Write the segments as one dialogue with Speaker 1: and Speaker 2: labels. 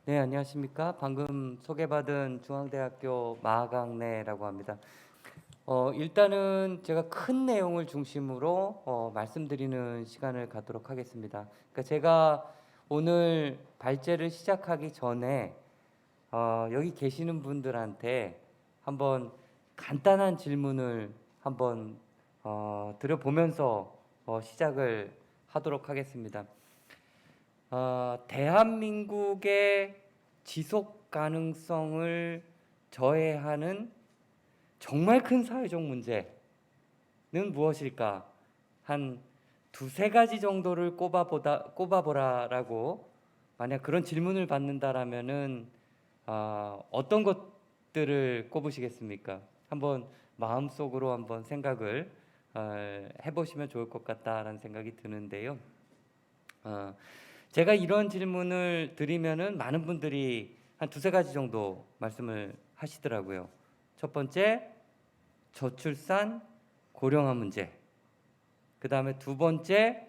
Speaker 1: 네, 안녕하십니까. 방금 소개받은 중앙대학교 마강래라고 합니다. 일단은 제가 큰 내용을 중심으로 말씀드리는 시간을 갖도록 하겠습니다. 그러니까 제가 오늘 발제를 시작하기 전에 여기 계시는 분들한테 한번 간단한 질문을 한번 드려보면서 시작을 하도록 하겠습니다. 대한민국의 지속 가능성을 저해하는 정말 큰 사회적 문제는 무엇일까? 한 두세 가지 정도를 꼽아보라라고 만약 그런 질문을 받는다라면은 어떤 것들을 꼽으시겠습니까? 한번 마음속으로 한번 생각을 해보시면 좋을 것 같다라는 생각이 드는데요. 제가 이런 질문을 드리면은 많은 분들이 한 두세 가지 정도 말씀을 하시더라고요. 첫 번째, 저출산 고령화 문제. 그 다음에 두 번째,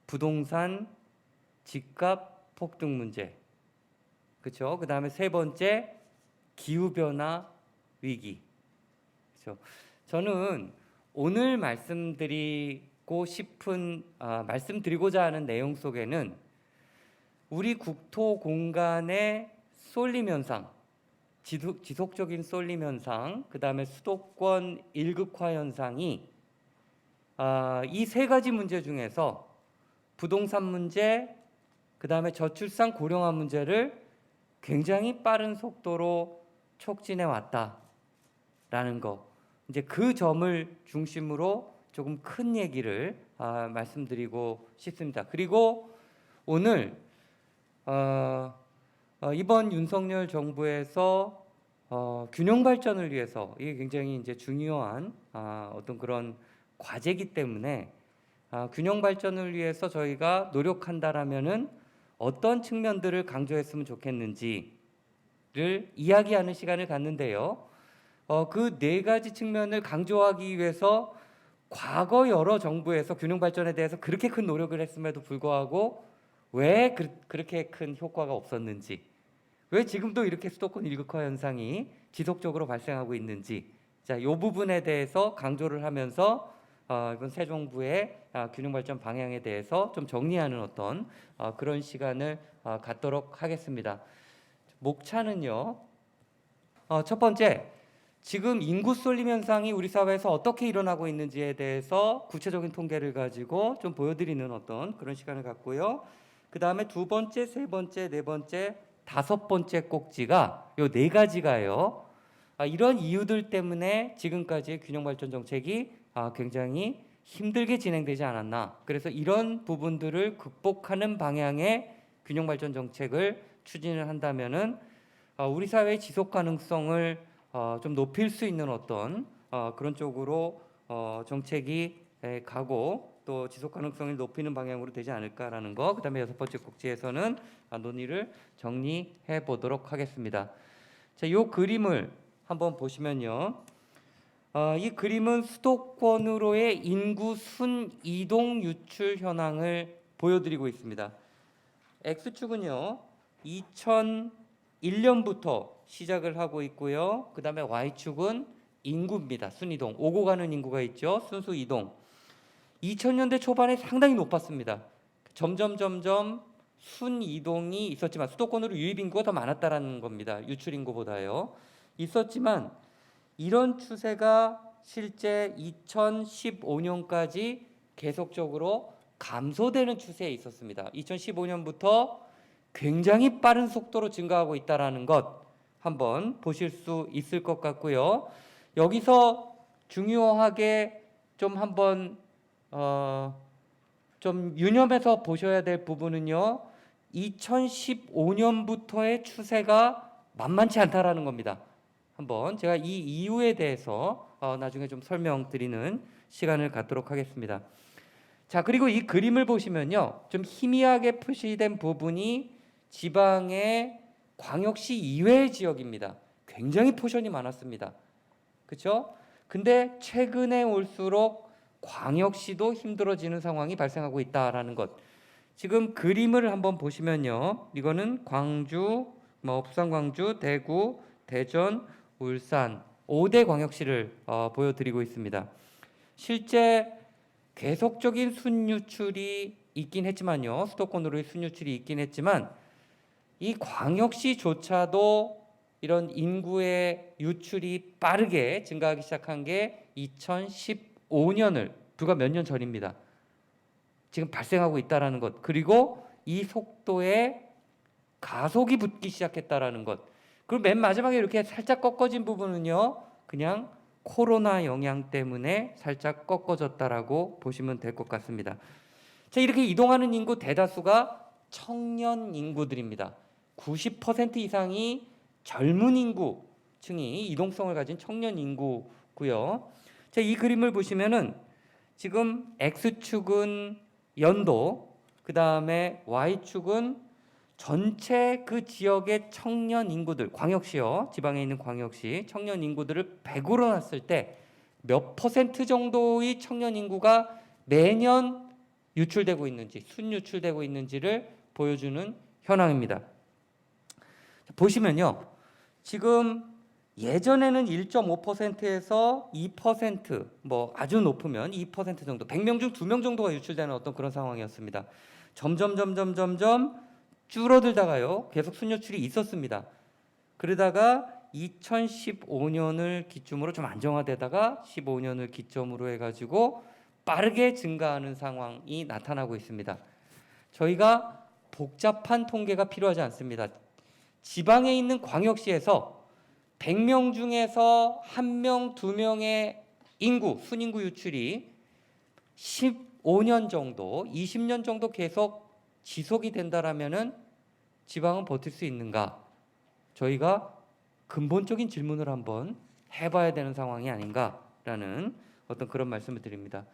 Speaker 1: 부동산 집값 폭등 문제. 그렇죠? 그 다음에 세 번째, 기후변화 위기. 그렇죠? 저는 오늘 말씀드리고자 하는 내용 속에는 우리 국토 공간의 쏠림 현상, 지속적인 쏠림 현상, 그 다음에 수도권 일극화 현상이 이 세 가지 문제 중에서 부동산 문제, 그 다음에 저출산 고령화 문제를 굉장히 빠른 속도로 촉진해 왔다라는 거. 이제 그 점을 중심으로 조금 큰 얘기를 말씀드리고 싶습니다. 그리고 오늘 이번 윤석열 정부에서 균형 발전을 위해서 이게 굉장히 이제 중요한 어떤 그런 과제이기 때문에 균형 발전을 위해서 저희가 노력한다라면은 어떤 측면들을 강조했으면 좋겠는지를 이야기하는 시간을 갖는데요. 그 네 가지 측면을 강조하기 위해서 과거 여러 정부에서 균형 발전에 대해서 그렇게 큰 노력을 했음에도 불구하고 왜 그렇게 큰 효과가 없었는지, 왜 지금도 이렇게 수도권 일극화 현상이 지속적으로 발생하고 있는지, 자, 이 부분에 대해서 강조를 하면서 이번 새 정부의 균형 발전 방향에 대해서 좀 정리하는 어떤 그런 시간을 갖도록 하겠습니다. 목차는요. 첫 번째, 지금 인구 쏠림 현상이 우리 사회에서 어떻게 일어나고 있는지에 대해서 구체적인 통계를 가지고 좀 보여드리는 어떤 그런 시간을 갖고요. 그 다음에 두 번째, 세 번째, 네 번째, 다섯 번째 꼭지가 요 네 가지가요. 이런 이유들 때문에 지금까지의 균형 발전 정책이 굉장히 힘들게 진행되지 않았나. 그래서 이런 부분들을 극복하는 방향의 균형 발전 정책을 추진을 한다면은 우리 사회의 지속 가능성을 좀 높일 수 있는 어떤 그런 쪽으로 정책이 가고 또 지속 가능성을 높이는 방향으로 되지 않을까라는 거. 그다음에 여섯 번째 꼭지에서는 논의를 정리해 보도록 하겠습니다. 자, 요 그림을 한번 보시면요. 이 그림은 수도권으로의 인구 순이동 유출 현황을 보여드리고 있습니다. X축은요, 2001년부터 시작을 하고 있고요. 그 다음에 Y축은 인구입니다. 순이동. 오고 가는 인구가 있죠. 순수 이동. 2000년대 초반에 상당히 높았습니다. 점점 순이동이 있었지만 수도권으로 유입 인구가 더 많았다라는 겁니다. 유출 인구보다요. 있었지만 이런 추세가 실제 2015년까지 계속적으로 감소되는 추세에 있었습니다. 2015년부터 굉장히 빠른 속도로 증가하고 있다는 것 한번 보실 수 있을 것 같고요. 여기서 중요하게 좀 한번 좀 유념해서 보셔야 될 부분은요. 2015년부터의 추세가 만만치 않다라는 겁니다. 한번 제가 이 이유에 대해서 나중에 좀 설명드리는 시간을 갖도록 하겠습니다. 자, 그리고 이 그림을 보시면요. 좀 희미하게 표시된 부분이 지방의 광역시 이외의 지역입니다. 굉장히 포션이 많았습니다. 그렇죠? 근데 최근에 올수록 광역시도 힘들어지는 상황이 발생하고 있다라는 것. 지금 그림을 한번 보시면요. 이거는 광주, 부산, 광주, 대구, 대전, 울산 5대 광역시를 보여드리고 있습니다. 실제 계속적인 순유출이 있긴 했지만요. 수도권으로의 순유출이 있긴 했지만 이 광역시조차도 이런 인구의 유출이 빠르게 증가하기 시작한 게 2015년을 불과 몇 년 전입니다. 지금 발생하고 있다라는 것, 그리고 이 속도에 가속이 붙기 시작했다라는 것. 그리고 맨 마지막에 이렇게 살짝 꺾어진 부분은요, 그냥 코로나 영향 때문에 살짝 꺾어졌다라고 보시면 될 것 같습니다. 자, 이렇게 이동하는 인구 대다수가 청년 인구들입니다. 90% 이상이 젊은 인구층이 이동성을 가진 청년 인구고요. 자, 이 그림을 보시면은 지금 X축은 연도, 그 다음에 Y축은 전체 그 지역의 청년 인구들, 광역시요, 지방에 있는 광역시 청년 인구들을 100으로 놨을 때 몇 퍼센트 정도의 청년 인구가 매년 유출되고 있는지, 순유출되고 있는지를 보여주는 현황입니다. 보시면요, 지금 예전에는 1.5%에서 2%, 아주 높으면 2% 정도, 100명 중 2명 정도가 유출되는 어떤 그런 상황이었습니다. 점점 줄어들다가요, 계속 순유출이 있었습니다. 그러다가 2015년을 기점으로 좀 안정화되다가 15년을 기점으로 해가지고 빠르게 증가하는 상황이 나타나고 있습니다. 저희가 복잡한 통계가 필요하지 않습니다. 지방에 있는 광역시에서 100명 중에서 1명, 2명의 인구, 순인구 유출이 15년 정도, 20년 정도 계속 지속이 된다라면은 지방은 버틸 수 있는가? 저희가 근본적인 질문을 한번 해봐야 되는 상황이 아닌가라는 어떤 그런 말씀을 드립니다.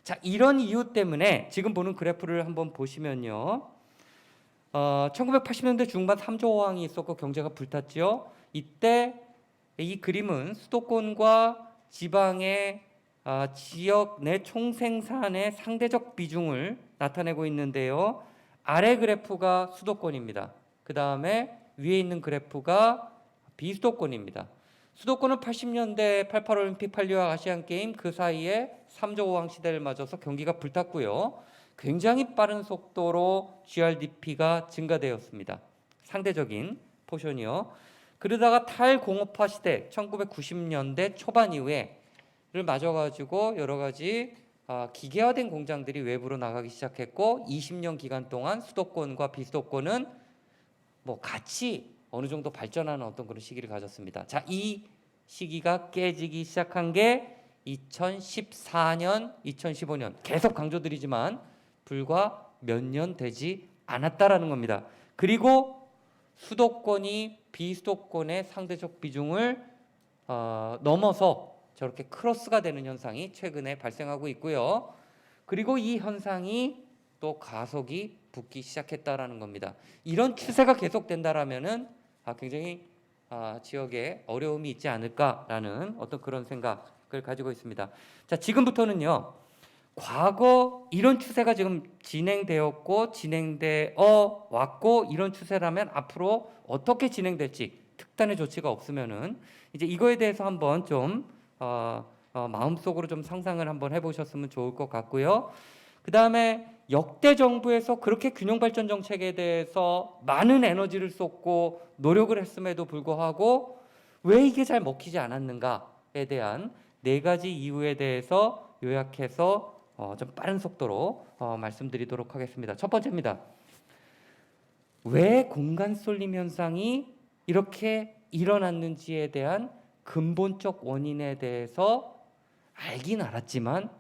Speaker 1: 자, 이런 이유 때문에 지금 보는 그래프를 한번 보시면요. 1980년대 중반 3조 호황이 있었고 경제가 불탔죠. 이때 이 그림은 수도권과 지방의 지역 내 총생산의 상대적 비중을 나타내고 있는데요. 아래 그래프가 수도권입니다. 그 다음에 위에 있는 그래프가 비수도권입니다. 수도권은 80년대 88올림픽 8.26 아시안게임 그 사이에 3조 호황 시대를 맞아서 경기가 불탔고요. 굉장히 빠른 속도로 GRDP가 증가되었습니다. 상대적인 포션이요. 그러다가 탈공업화 시대 1990년대 초반 이후에를 맞아가지고 여러 가지 기계화된 공장들이 외부로 나가기 시작했고 20년 기간 동안 수도권과 비수도권은 같이 어느 정도 발전하는 어떤 그런 시기를 가졌습니다. 자, 이 시기가 깨지기 시작한 게 2014년, 2015년 계속 강조드리지만 불과 몇 년 되지 않았다라는 겁니다. 그리고 수도권이 비수도권의 상대적 비중을 넘어서 저렇게 크로스가 되는 현상이 최근에 발생하고 있고요. 그리고 이 현상이 또 가속이 붙기 시작했다라는 겁니다. 이런 추세가 계속된다라면은 굉장히 지역에 어려움이 있지 않을까라는 어떤 그런 생각을 가지고 있습니다. 자, 지금부터는요. 과거 이런 추세가 지금 진행되었고 진행되어 왔고 이런 추세라면 앞으로 어떻게 진행될지 특단의 조치가 없으면은 이제 이거에 대해서 한번 좀 마음속으로 좀 상상을 한번 해보셨으면 좋을 것 같고요. 그 다음에 역대 정부에서 그렇게 균형발전 정책에 대해서 많은 에너지를 쏟고 노력을 했음에도 불구하고 왜 이게 잘 먹히지 않았는가에 대한 4가지 이유에 대해서 요약해서 좀 빠른 속도로 말씀드리도록 하겠습니다. 첫 번째입니다. 왜 공간 쏠림 현상이 이렇게 일어났는지에 대한 근본적 원인에 대해서 알긴 알았지만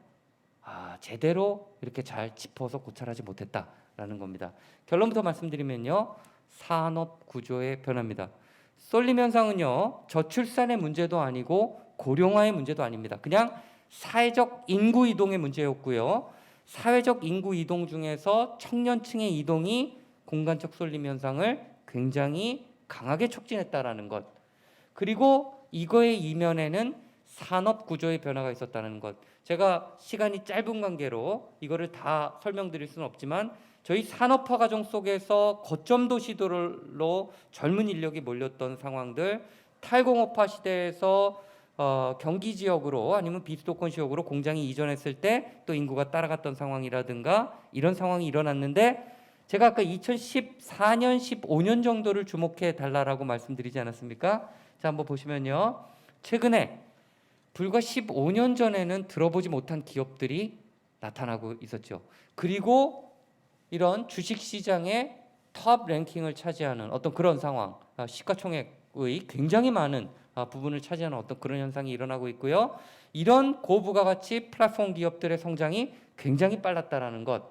Speaker 1: 제대로 이렇게 잘 짚어서 고찰하지 못했다라는 겁니다. 결론부터 말씀드리면요. 산업 구조의 변화입니다. 쏠림 현상은요. 저출산의 문제도 아니고 고령화의 문제도 아닙니다. 그냥 사회적 인구 이동의 문제였고요. 사회적 인구 이동 중에서 청년층의 이동이 공간적 쏠림 현상을 굉장히 강하게 촉진했다라는 것. 그리고 이거의 이면에는 산업 구조의 변화가 있었다는 것. 제가 시간이 짧은 관계로 이거를 다 설명드릴 수는 없지만 저희 산업화 과정 속에서 거점 도시들로 젊은 인력이 몰렸던 상황들, 탈공업화 시대에서 경기 지역으로 아니면 비수도권 지역으로 공장이 이전했을 때 또 인구가 따라갔던 상황이라든가 이런 상황이 일어났는데, 제가 아까 2014년, 15년 정도를 주목해 달라고 말씀드리지 않았습니까? 자, 한번 보시면요. 최근에 불과 15년 전에는 들어보지 못한 기업들이 나타나고 있었죠. 그리고 이런 주식시장의 탑 랭킹을 차지하는 어떤 그런 상황, 시가총액의 굉장히 많은 부분을 차지하는 어떤 그런 현상이 일어나고 있고요. 이런 고부가가치 플랫폼 기업들의 성장이 굉장히 빨랐다라는 것,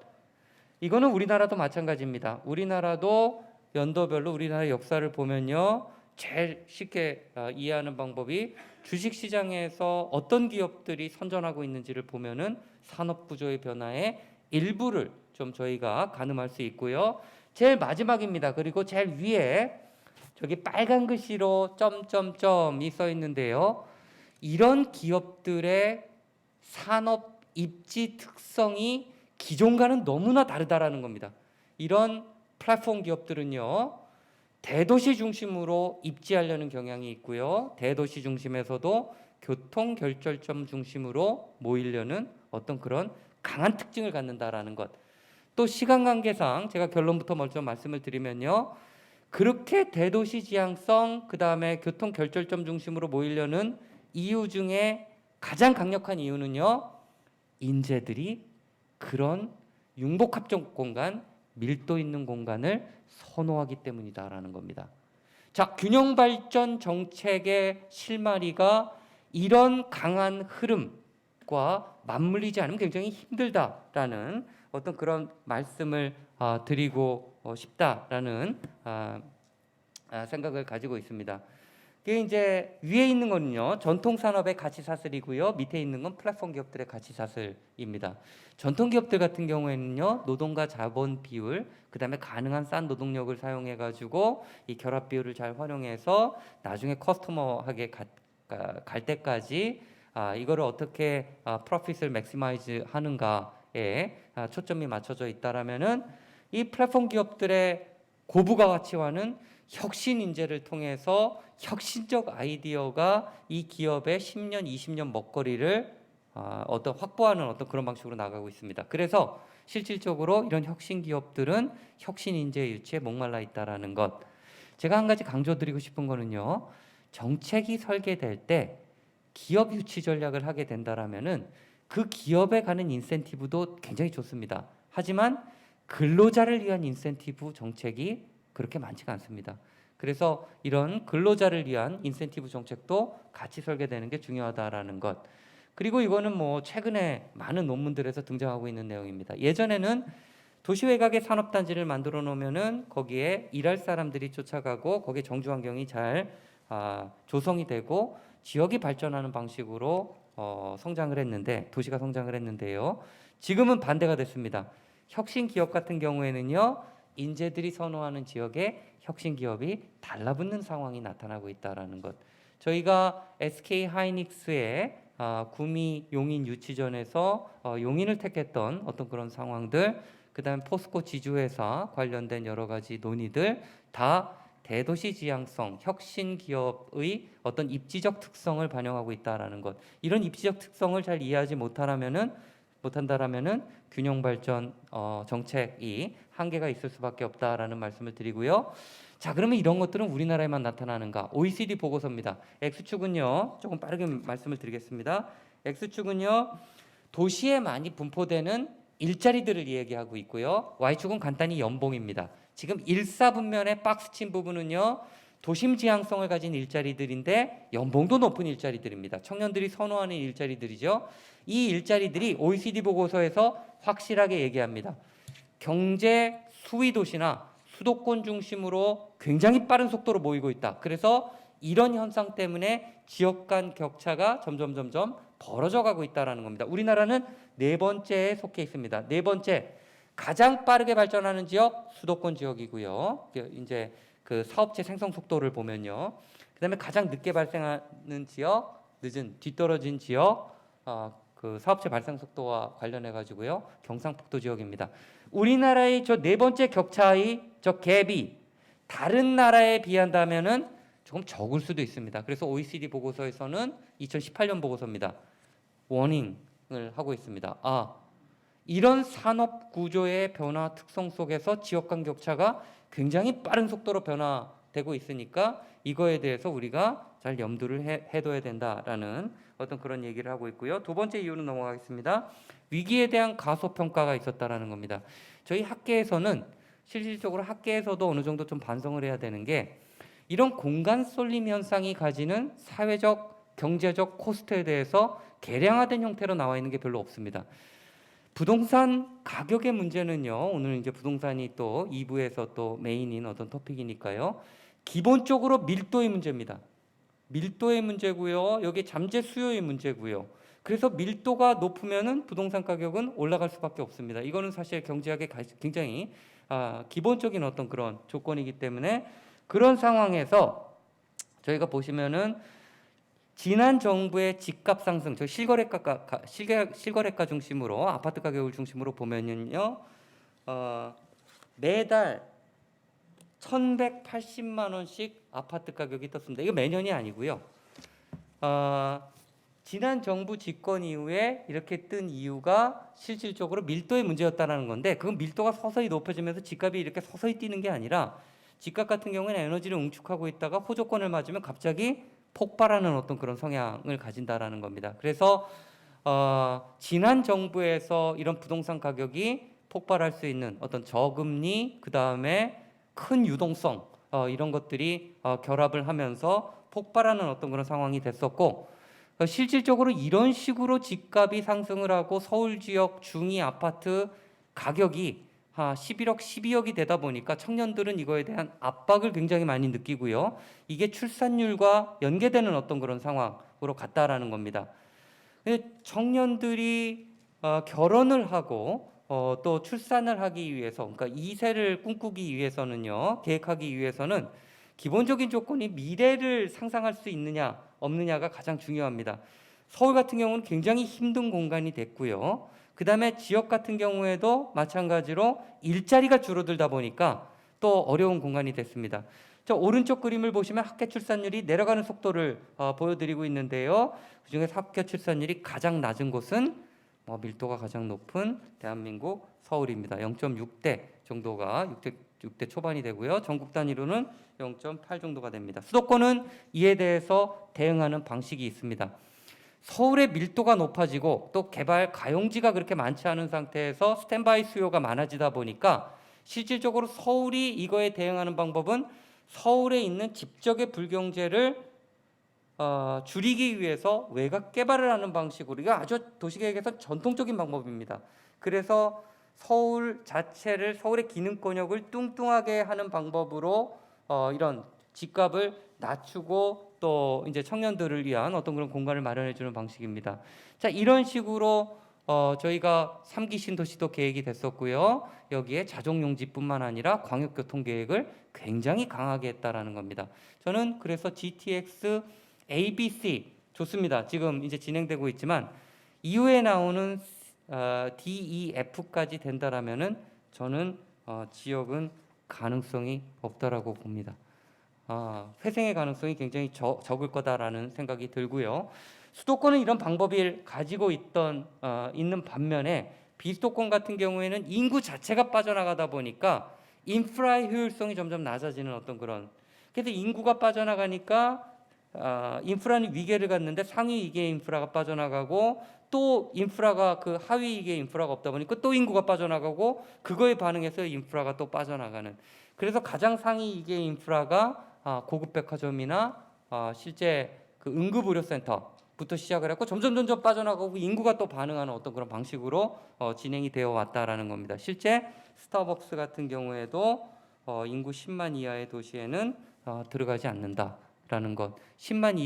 Speaker 1: 이거는 우리나라도 마찬가지입니다. 우리나라도 연도별로 우리나라의 역사를 보면요, 제일 쉽게 이해하는 방법이 주식시장에서 어떤 기업들이 선전하고 있는지를 보면은 산업구조의 변화의 일부를 좀 저희가 가늠할 수 있고요. 제일 마지막입니다. 그리고 제일 위에 저기 빨간 글씨로 점점점이 써 있는데요. 이런 기업들의 산업 입지 특성이 기존과는 너무나 다르다라는 겁니다. 이런 플랫폼 기업들은요, 대도시 중심으로 입지하려는 경향이 있고요. 대도시 중심에서도 교통 결절점 중심으로 모이려는 어떤 그런 강한 특징을 갖는다라는 것. 또 시간 관계상 제가 결론부터 먼저 말씀을 드리면요, 그렇게 대도시 지향성, 그 다음에 교통 결절점 중심으로 모이려는 이유 중에 가장 강력한 이유는요, 인재들이 그런 융복합적 공간, 밀도 있는 공간을 선호하기 때문이다라는 겁니다. 자, 균형 발전 정책의 실마리가 이런 강한 흐름과 맞물리지 않으면 굉장히 힘들다라는 어떤 그런 말씀을 드리고 싶다라는 생각을 가지고 있습니다. 그게 이제 위에 있는 거는요, 전통 산업의 가치 사슬이고요, 밑에 있는 건 플랫폼 기업들의 가치 사슬입니다. 전통 기업들 같은 경우에는요, 노동과 자본 비율, 그 다음에 가능한 싼 노동력을 사용해 가지고 이 결합 비율을 잘 활용해서 나중에 커스터머에게 갈 때까지 이거를 어떻게 프로핏을 맥시마이즈 하는가에 초점이 맞춰져 있다라면은, 이 플랫폼 기업들의 고부가 가치와는 혁신 인재를 통해서 혁신적 아이디어가 이 기업의 10년, 20년 먹거리를 어떤 확보하는 어떤 그런 방식으로 나가고 있습니다. 그래서 실질적으로 이런 혁신 기업들은 혁신 인재 유치에 목말라 있다라는 것. 제가 한 가지 강조드리고 싶은 거는요, 정책이 설계될 때 기업 유치 전략을 하게 된다라면은 그 기업에 가는 인센티브도 굉장히 좋습니다. 하지만 근로자를 위한 인센티브 정책이 그렇게 많지가 않습니다. 그래서 이런 근로자를 위한 인센티브 정책도 같이 설계되는 게 중요하다라는 것. 그리고 이거는 뭐 최근에 많은 논문들에서 등장하고 있는 내용입니다. 예전에는 도시 외곽의 산업단지를 만들어 놓으면은 거기에 일할 사람들이 쫓아가고 거기에 정주 환경이 잘 조성이 되고 지역이 발전하는 방식으로 성장을 했는데, 도시가 성장을 했는데요. 지금은 반대가 됐습니다. 혁신 기업 같은 경우에는요, 인재들이 선호하는 지역에 혁신 기업이 달라붙는 상황이 나타나고 있다라는 것. 저희가 SK 하이닉스의 구미 용인 유치전에서 용인을 택했던 어떤 그런 상황들, 그다음에 포스코 지주회사 관련된 여러 가지 논의들 다 대도시 지향성, 혁신 기업의 어떤 입지적 특성을 반영하고 있다라는 것. 이런 입지적 특성을 잘 이해하지 못한다라면은 균형 발전 정책이 한계가 있을 수밖에 없다라는 말씀을 드리고요. 자, 그러면 이런 것들은 우리나라에만 나타나는가? OECD 보고서입니다. X축은요, 조금 빠르게 말씀을 드리겠습니다. X축은요, 도시에 많이 분포되는 일자리들을 얘기하고 있고요. Y축은 간단히 연봉입니다. 지금 일사분면의 박스친 부분은요, 도심 지향성을 가진 일자리들인데 연봉도 높은 일자리들입니다. 청년들이 선호하는 일자리들이죠. 이 일자리들이 OECD 보고서에서 확실하게 얘기합니다. 경제 수위 도시나 수도권 중심으로 굉장히 빠른 속도로 모이고 있다. 그래서 이런 현상 때문에 지역 간 격차가 점점 벌어져 가고 있다는 겁니다. 우리나라는 네 번째에 속해 있습니다. 네 번째, 가장 빠르게 발전하는 지역 수도권 지역이고요. 이제 그 사업체 생성 속도를 보면요. 그다음에 가장 늦게 발생하는 지역, 늦은 뒤떨어진 지역, 그 사업체 발생 속도와 관련해 가지고요. 경상북도 지역입니다. 우리나라의 저 네 번째 격차의 저 갭이 다른 나라에 비한다면은 조금 적을 수도 있습니다. 그래서 OECD 보고서에서는 2018년 보고서입니다. 워닝을 하고 있습니다. 이런 산업 구조의 변화 특성 속에서 지역 간 격차가 굉장히 빠른 속도로 변화되고 있으니까 이거에 대해서 우리가 잘 염두를 해둬야 된다라는 어떤 그런 얘기를 하고 있고요. 두 번째 이유는 넘어가겠습니다. 위기에 대한 가소평가가 있었다라는 겁니다. 저희 학계에서는 실질적으로 학계에서도 어느 정도 좀 반성을 해야 되는 게 이런 공간 쏠림 현상이 가지는 사회적, 경제적 코스트에 대해서 계량화된 형태로 나와 있는 게 별로 없습니다. 부동산 가격의 문제는요. 오늘 이제 부동산이 또 2부에서 또 메인인 어떤 토픽이니까요. 기본적으로 밀도의 문제입니다. 밀도의 문제고요. 여기 잠재 수요의 문제고요. 그래서 밀도가 높으면은 부동산 가격은 올라갈 수밖에 없습니다. 이거는 사실 경제학의 굉장히 기본적인 어떤 그런 조건이기 때문에 그런 상황에서 저희가 보시면은 지난 정부의 집값 상승, 저 실거래가 중심으로 아파트 가격을 중심으로 보면은요, 매달 1,180만 원씩 아파트 가격이 떴습니다. 이거 매년이 아니고요. 지난 정부 집권 이후에 이렇게 뜬 이유가 실질적으로 밀도의 문제였다라는 건데, 그건 밀도가 서서히 높아지면서 집값이 이렇게 서서히 뛰는 게 아니라 집값 같은 경우에는 에너지를 응축하고 있다가 호조건을 맞으면 갑자기 폭발하는 어떤 그런 성향을 가진다라는 겁니다. 그래서 지난 정부에서 이런 부동산 가격이 폭발할 수 있는 어떤 저금리, 그 다음에 큰 유동성 이런 것들이 결합을 하면서 폭발하는 어떤 그런 상황이 됐었고, 실질적으로 이런 식으로 집값이 상승을 하고 서울 지역 중위 아파트 가격이 11억, 12억이 되다 보니까 청년들은 이거에 대한 압박을 굉장히 많이 느끼고요. 이게 출산율과 연계되는 어떤 그런 상황으로 갔다라는 겁니다. 청년들이 결혼을 하고 또 출산을 하기 위해서, 그러니까 2세를 꿈꾸기 위해서는요, 계획하기 위해서는 기본적인 조건이 미래를 상상할 수 있느냐 없느냐가 가장 중요합니다. 서울 같은 경우는 굉장히 힘든 공간이 됐고요. 그 다음에 지역 같은 경우에도 마찬가지로 일자리가 줄어들다 보니까 또 어려운 공간이 됐습니다. 저 오른쪽 그림을 보시면 합계 출산율이 내려가는 속도를 보여드리고 있는데요. 그중에서 합계 출산율이 가장 낮은 곳은 밀도가 가장 높은 대한민국 서울입니다. 0.6대 정도가 6대 초반이 되고요. 전국 단위로는 0.8 정도가 됩니다. 수도권은 이에 대해서 대응하는 방식이 있습니다. 서울의 밀도가 높아지고 또 개발 가용지가 그렇게 많지 않은 상태에서 스탠바이 수요가 많아지다 보니까 실질적으로 서울이 이거에 대응하는 방법은 서울에 있는 집적의 불경제를 줄이기 위해서 외곽 개발을 하는 방식으로, 이거 아주 도시계획에서 전통적인 방법입니다. 그래서 서울 자체를, 서울의 기능권역을 뚱뚱하게 하는 방법으로 이런 집값을 낮추고 또 이제 청년들을 위한 어떤 그런 공간을 마련해 주는 방식입니다. 자, 이런 식으로 저희가 3기 신도시도 계획이 됐었고요. 여기에 자족용지뿐만 아니라 광역교통 계획을 굉장히 강하게 했다라는 겁니다. 저는 그래서 GTX ABC 좋습니다. 지금 이제 진행되고 있지만 이후에 나오는 DEF까지 된다라면은 저는 지역은 가능성이 없다라고 봅니다. 회생의 가능성이 굉장히 적을 거다라는 생각이 들고요. 수도권은 이런 방법을 가지고 있는 반면에 비수도권 같은 경우에는 인구 자체가 빠져나가다 보니까 인프라의 효율성이 점점 낮아지는 어떤 그런, 그래서 인구가 빠져나가니까 인프라는 위계를 갖는데 상위 위계 인프라가 빠져나가고 또 인프라가 그 하위 위계 인프라가 없다 보니까 또 인구가 빠져나가고 그거에 반응해서 인프라가 또 빠져나가는, 그래서 가장 상위 위계 인프라가 고급 백화점이나 실제 그 응급의료센터부터 시작을 했고 점점 빠져나가고 인구가 또 반응하는 어떤 그런 방식으로 진행이 되어 왔다라는 겁니다. 실제 스타벅스 같은 경우에도 인구 10만 이하의 도시에는 들어가지 않는다라는 것. 10만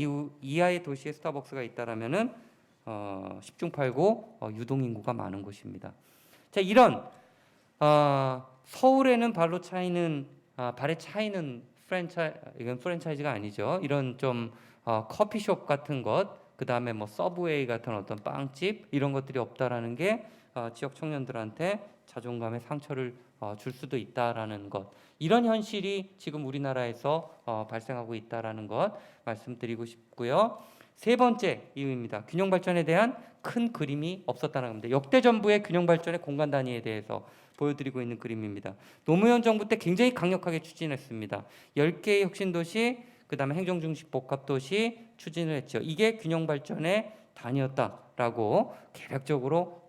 Speaker 1: 이하의 도시에 스타벅스가 있다라면은 10중 8구 유동 인구가 많은 곳입니다. 자, 이런 서울에는 발에 차이는 이건 프랜차이즈가 아니죠. 이런 좀 커피숍 같은 것, 그 다음에 뭐 서브웨이 같은 어떤 빵집 이런 것들이 없다라는 게 지역 청년들한테 자존감의 상처를 줄 수도 있다라는 것, 이런 현실이 지금 우리나라에서 발생하고 있다라는 것 말씀드리고 싶고요. 세 번째 이유입니다. 균형 발전에 대한 큰 그림이 없었다는 겁니다. 역대 정부의 균형 발전의 공간 단위에 대해서 보여드리고 있는 그림입니다. 노무현 정부 때 굉장히 강력하게 추진했습니다. 10개의 혁신도시, 그 다음에 행정중심 복합도시 추진을 했죠. 이게 균형 발전의 단위였다라고 개략적으로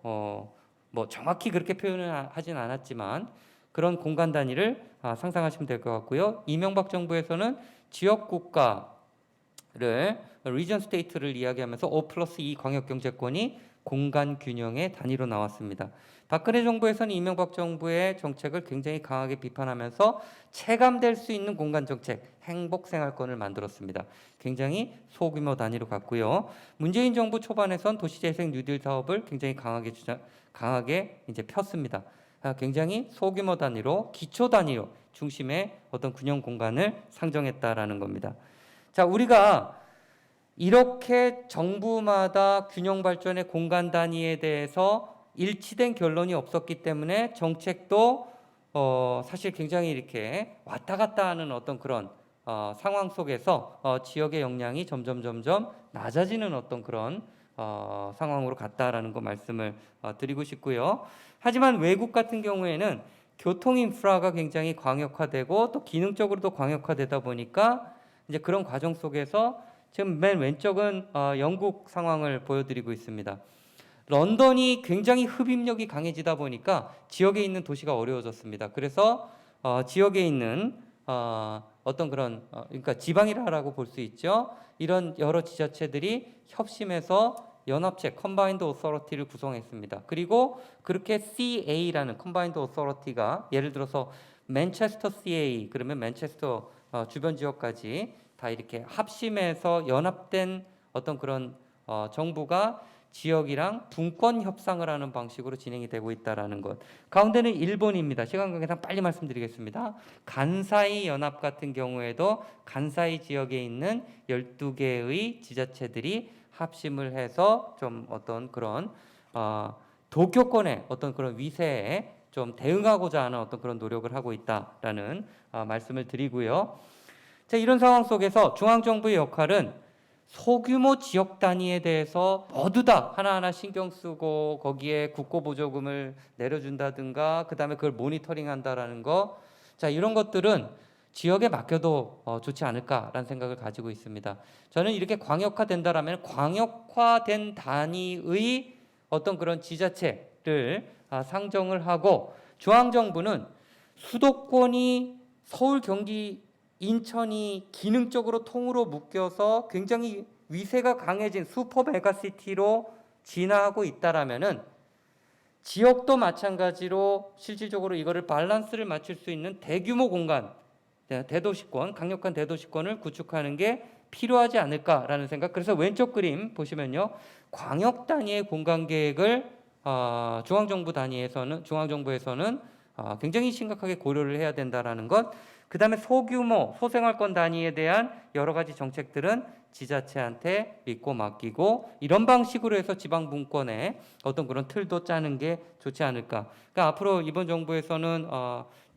Speaker 1: 뭐 정확히 그렇게 표현을 하진 않았지만 그런 공간 단위를 상상하시면 될 것 같고요. 이명박 정부에서는 지역 국가를 리전 스테이트를 이야기하면서 5+2 광역경제권이 공간 균형의 단위로 나왔습니다. 박근혜 정부에서는 이명박 정부의 정책을 굉장히 강하게 비판하면서 체감될 수 있는 공간 정책, 행복생활권을 만들었습니다. 굉장히 소규모 단위로 갔고요. 문재인 정부 초반에선 도시재생 뉴딜 사업을 굉장히 강하게 이제 폈습니다. 굉장히 소규모 단위로, 기초 단위로 중심의 어떤 균형 공간을 상정했다라는 겁니다. 자, 우리가 이렇게 정부마다 균형 발전의 공간 단위에 대해서 일치된 결론이 없었기 때문에 정책도 사실 굉장히 이렇게 왔다 갔다 하는 어떤 그런 상황 속에서 지역의 역량이 점점 낮아지는 어떤 그런 상황으로 갔다라는 거 말씀을 드리고 싶고요. 하지만 외국 같은 경우에는 교통 인프라가 굉장히 광역화되고 또 기능적으로도 광역화되다 보니까 이제 그런 과정 속에서 지금 맨 왼쪽은 영국 상황을 보여드리고 있습니다. 런던이 굉장히 흡입력이 강해지다 보니까 지역에 있는 도시가 어려워졌습니다. 그래서 지역에 있는 어떤 그런 그러니까 지방이라고 볼 수 있죠. 이런 여러 지자체들이 협심해서 연합체 (Combined Authority를 구성했습니다. 그리고 그렇게 CA라는 (Combined Authority가) 예를 들어서 맨체스터 CA 그러면 맨체스터 주변 지역까지 다 이렇게 합심해서 연합된 어떤 그런 정부가 지역이랑 분권 협상을 하는 방식으로 진행이 되고 있다라는 것. 가운데는 일본입니다. 시간 관계상 빨리 말씀드리겠습니다. 간사이 연합 같은 경우에도 간사이 지역에 있는 12개의 지자체들이 합심을 해서 좀 어떤 그런 도쿄권의 어떤 그런 위세에 좀 대응하고자 하는 어떤 그런 노력을 하고 있다라는 말씀을 드리고요. 자, 이런 상황 속에서 중앙정부의 역할은 소규모 지역 단위에 대해서 모두 다 하나하나 신경 쓰고 거기에 국고보조금을 내려준다든가 그 다음에 그걸 모니터링한다라는 거, 자, 이런 것들은 지역에 맡겨도 좋지 않을까라는 생각을 가지고 있습니다. 저는 이렇게 광역화된다라면 광역화된 단위의 어떤 그런 지자체를 상정을 하고 중앙정부는 수도권이 서울, 경기, 인천이 기능적으로 통으로 묶여서 굉장히 위세가 강해진 슈퍼 메가시티로 진화하고 있다라면은 지역도 마찬가지로 실질적으로 이거를 밸런스를 맞출 수 있는 대규모 공간, 대도시권, 강력한 대도시권을 구축하는 게 필요하지 않을까라는 생각. 그래서 왼쪽 그림 보시면요, 광역 단위의 공간 계획을 중앙정부에서는 굉장히 심각하게 고려를 해야 된다라는 것. 그 다음에 소규모 소생활권 단위에 대한 여러 가지 정책들은 지자체한테 믿고 맡기고 이런 방식으로 해서 지방분권에 어떤 그런 틀도 짜는 게 좋지 않을까. 그러니까 앞으로 이번 정부에서는